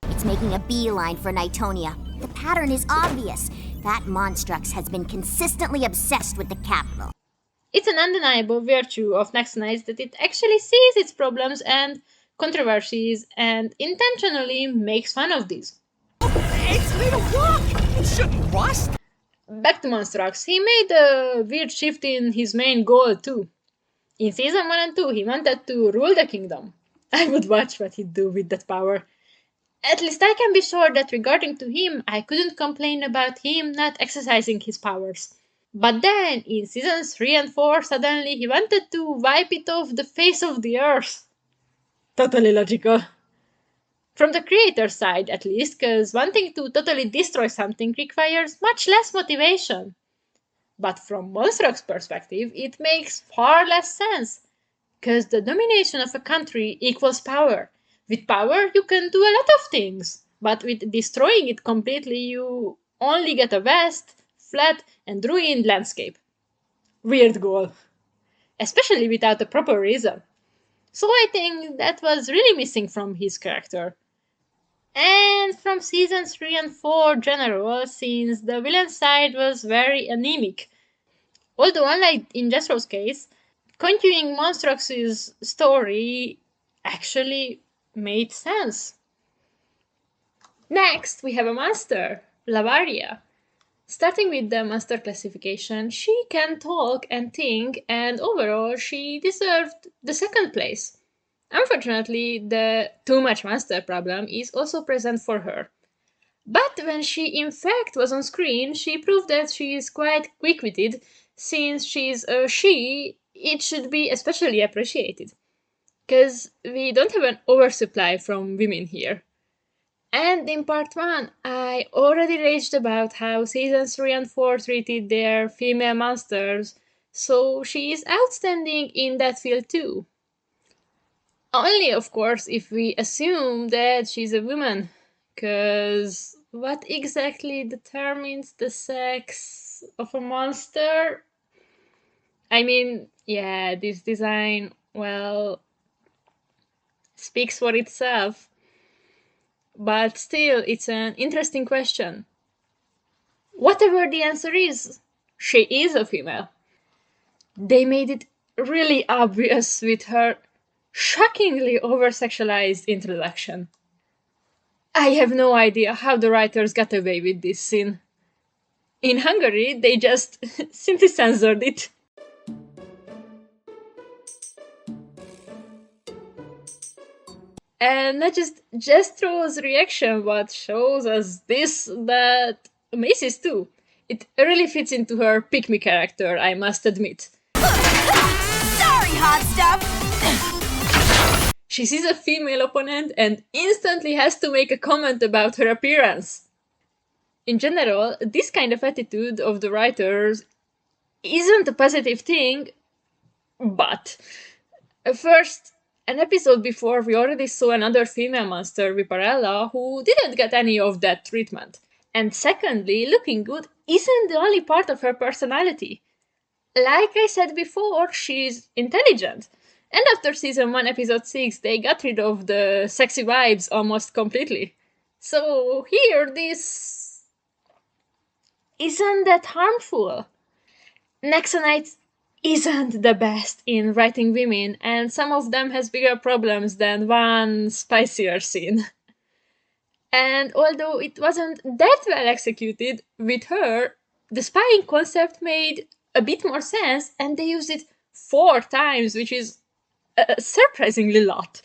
It's making a beeline for Nighttonia. The pattern is obvious. That Monstrux has been consistently obsessed with the capital. It's an undeniable virtue of Nexo Knights that it actually sees its problems and controversies and intentionally makes fun of these. It's made a rock! It shouldn't rust! Back to Monstrux, he made a weird shift in his main goal too. In season 1 and 2, he wanted to rule the kingdom. I would watch what he'd do with that power. At least I can be sure that regarding to him, I couldn't complain about him not exercising his powers. But then, in seasons 3 and 4, suddenly he wanted to wipe it off the face of the earth. Totally logical. From the creator's side, at least, because wanting to totally destroy something requires much less motivation. But from Monstrux's perspective, it makes far less sense, because the domination of a country equals power. With power, you can do a lot of things, but with destroying it completely, you only get a vast, flat, and ruined landscape. Weird goal. Especially without a proper reason. So I think that was really missing from his character. And from seasons 3 and 4 general, since the villain side was very anemic. Although unlike in Jethro's case, continuing Monstrux's story actually made sense. Next, we have a monster, Lavaria. Starting with the monster classification, she can talk and think, and overall she deserved the 2nd place. Unfortunately, the too much monster problem is also present for her. But when she in fact was on screen, she proved that she is quite quick-witted. Since she's a she, it should be especially appreciated. Because we don't have an oversupply from women here. And in part 1, I already raged about how seasons 3 and 4 treated their female monsters, so she is outstanding in that field too. Only, of course, if we assume that she's a woman, cause what exactly determines the sex of a monster? I mean, yeah, this design, well, speaks for itself. But still, it's an interesting question. Whatever the answer is, she is a female. They made it really obvious with her shockingly over-sexualized introduction. I have no idea how the writers got away with this scene. In Hungary, they just simply censored it. And not just Jethro's reaction, what shows us this, that Macy's too. It really fits into her pick-me character, I must admit. Sorry, hot stuff! She sees a female opponent and instantly has to make a comment about her appearance. In general, this kind of attitude of the writers isn't a positive thing, but First, an episode before, we already saw another female monster, Viparella, who didn't get any of that treatment. And secondly, looking good isn't the only part of her personality. Like I said before, she's intelligent. And after season 1, episode 6, they got rid of the sexy vibes almost completely. So here, this isn't that harmful. Nexo Knights isn't the best in writing women, and some of them has bigger problems than one spicier scene. And although it wasn't that well executed, with her, the spying concept made a bit more sense, and they used it 4 times, which is a surprisingly lot.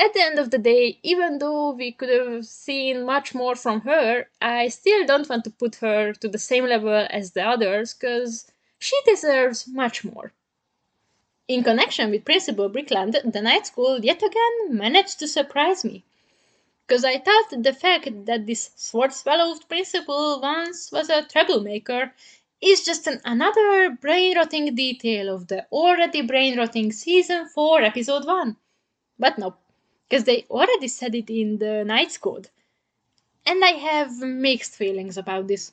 At the end of the day, even though we could have seen much more from her, I still don't want to put her to the same level as the others, because she deserves much more. In connection with Principal Brickland, the night school yet again managed to surprise me. Because I thought the fact that this sword-swallowed principal once was a troublemaker is just another brain-rotting detail of the already brain-rotting Season 4, Episode 1. But no, because they already said it in the Knight's Code. And I have mixed feelings about this.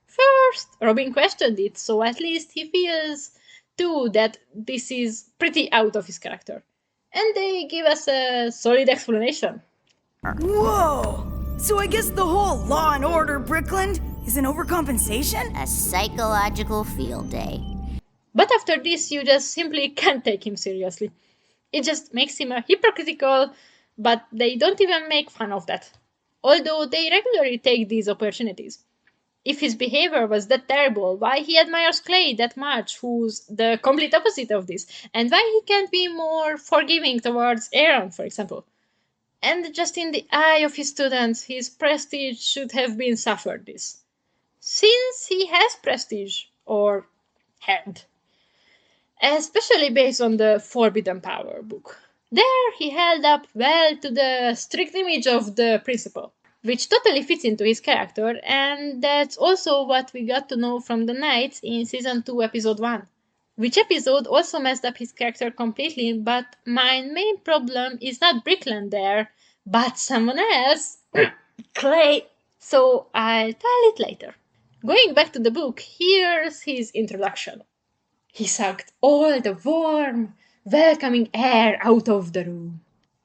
First, Robin questioned it, so at least he feels too that this is pretty out of his character. And they give us a solid explanation. Whoa! So I guess the whole Law and Order Brickland is an overcompensation? A psychological field day. But after this, you just simply can't take him seriously. It just makes him a hypocritical, but they don't even make fun of that. Although they regularly take these opportunities. If his behavior was that terrible, why he admires Clay that much, who's the complete opposite of this, and why he can't be more forgiving towards Aaron, for example. And just in the eye of his students, his prestige should have been suffered this. Since he has prestige, or had. Especially based on the Forbidden Power book. There he held up well to the strict image of the principal, which totally fits into his character, and that's also what we got to know from the Knights in Season 2, Episode 1. Which episode also messed up his character completely, but my main problem is not Brickland there, but someone else. Clay. So I'll tell it later. Going back to the book, here's his introduction. He sucked all the warm, welcoming air out of the room.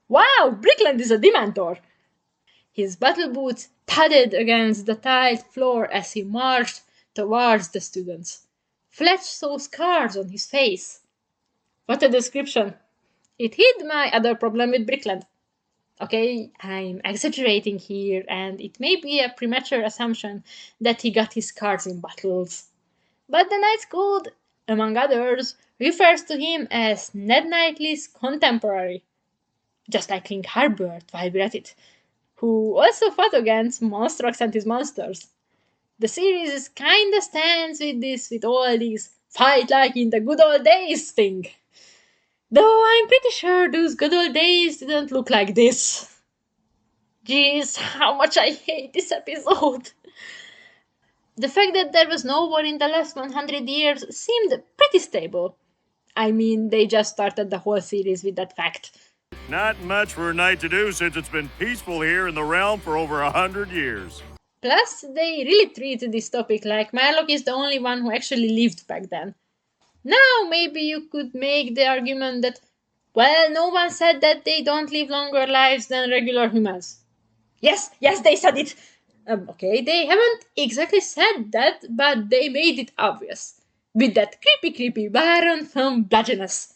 Wow, Brickland is a Dementor! His battle boots thudded against the tiled floor as he marched towards the students. Fletch saw scars on his face. What a description! It hid my other problem with Brickland. Okay, I'm exaggerating here, and it may be a premature assumption that he got his scars in battles. But the Knight's Code, among others, refers to him as Ned Knightley's contemporary, just like King Harbert while we're at it, who also fought against Monstrox and his monsters. The series kinda stands with this, with all these fight like in the good old days thing. Though I'm pretty sure those good old days didn't look like this. Jeez, how much I hate this episode. The fact that there was no war in the last 100 years seemed pretty stable. I mean, they just started the whole series with that fact. Not much for a knight to do since it's been peaceful here in the realm for over 100 years. Plus, they really treat this topic like Merlok is the only one who actually lived back then. Now, maybe you could make the argument that, well, no one said that they don't live longer lives than regular humans. Yes, they said it! Okay, they haven't exactly said that, but they made it obvious. With that creepy Baron from Bludgeonous.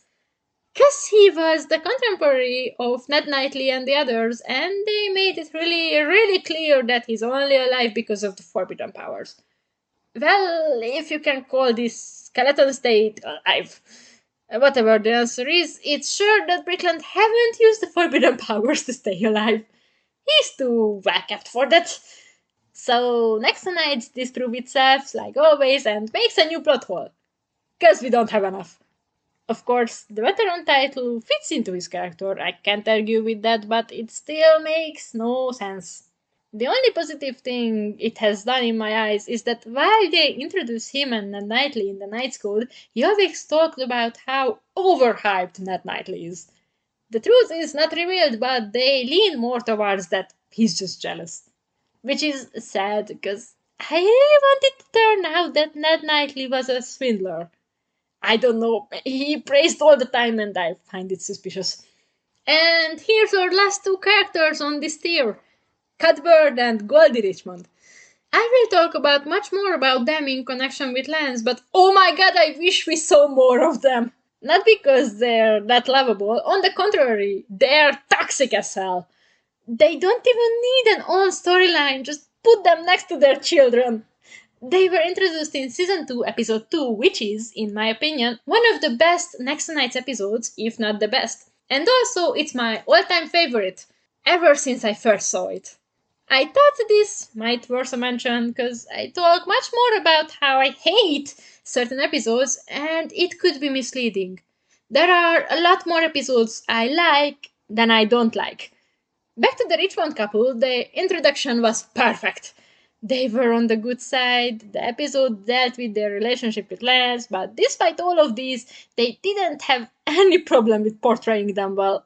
'Cause he was the contemporary of Ned Knightley and the others, and they made it really clear that he's only alive because of the Forbidden Powers. Well, if you can call this skeleton state alive. Whatever the answer is, it's sure that Brickland haven't used the Forbidden Powers to stay alive. He's too well-kept for that. So, Nexo Knights disprove itself, like always, and makes a new plot hole. 'Cause we don't have enough. Of course, the veteran title fits into his character, I can't argue with that, but it still makes no sense. The only positive thing it has done in my eyes is that while they introduced him and Ned Knightley in the Knight's Code, he always talked about how overhyped Ned Knightley is. The truth is not revealed, but they lean more towards that he's just jealous. Which is sad, because I really wanted to turn out that Ned Knightley was a swindler. I don't know, he praised all the time and I find it suspicious. And here's our last two characters on this tier, Cuthbert and Goldie Richmond. I will talk about much more about them in connection with Lance, but oh my god, I wish we saw more of them. Not because they're that lovable, on the contrary, they're toxic as hell. They don't even need an own storyline, just put them next to their children. They were introduced in Season 2, Episode 2, which is, in my opinion, one of the best Nexo Knights episodes, if not the best. And also, it's my all-time favorite, ever since I first saw it. I thought this might worth a mention, because I talk much more about how I hate certain episodes, and it could be misleading. There are a lot more episodes I like than I don't like. Back to the Richmond couple, the introduction was perfect. They were on the good side, the episode dealt with their relationship with Lance, but despite all of these, they didn't have any problem with portraying them well.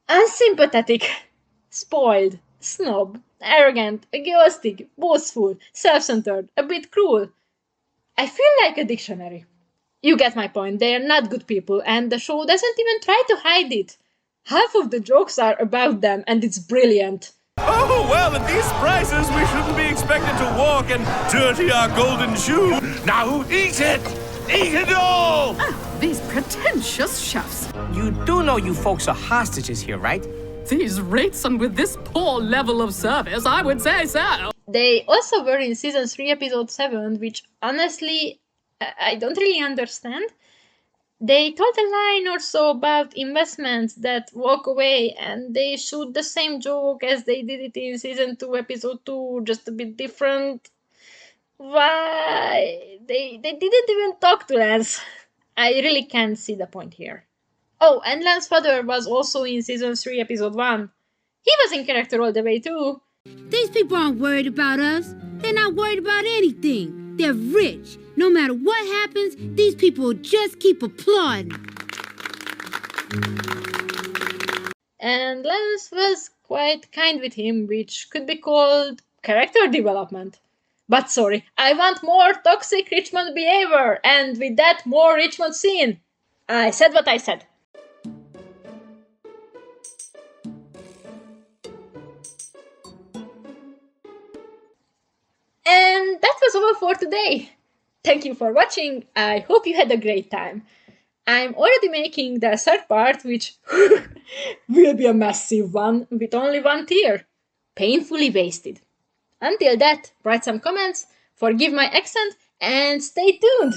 Unsympathetic, spoiled, snob, arrogant, egoistic, boastful, self-centered, a bit cruel. I feel like a dictionary. You get my point, they're not good people, and the show doesn't even try to hide it. Half of the jokes are about them, and it's brilliant. Oh, well, at these prices, we shouldn't be expected to walk and dirty our golden shoe. Now, eat it! Eat it all! These pretentious chefs. You do know you folks are hostages here, right? These rates, and with this poor level of service, I would say so. They also were in Season 3, Episode 7, which honestly, I don't really understand. They told a line or so about investments that walk away, and they shoot the same joke as they did it in Season 2, Episode 2, just a bit different. Why? They didn't even talk to Lance. I really can't see the point here. Oh, and Lance's father was also in Season 3, Episode 1. He was in character all the way too. These people aren't worried about us. They're not worried about anything. They're rich. No matter what happens, these people will just keep applauding. And Lance was quite kind with him, which could be called character development. But sorry, I want more toxic Richmond behavior, and with that, more Richmond scene. I said what I said. And that was all for today. Thank you for watching. I hope you had a great time. I'm already making the third part, which will be a massive one with only one tier. Painfully wasted. Until that, write some comments, forgive my accent, and stay tuned!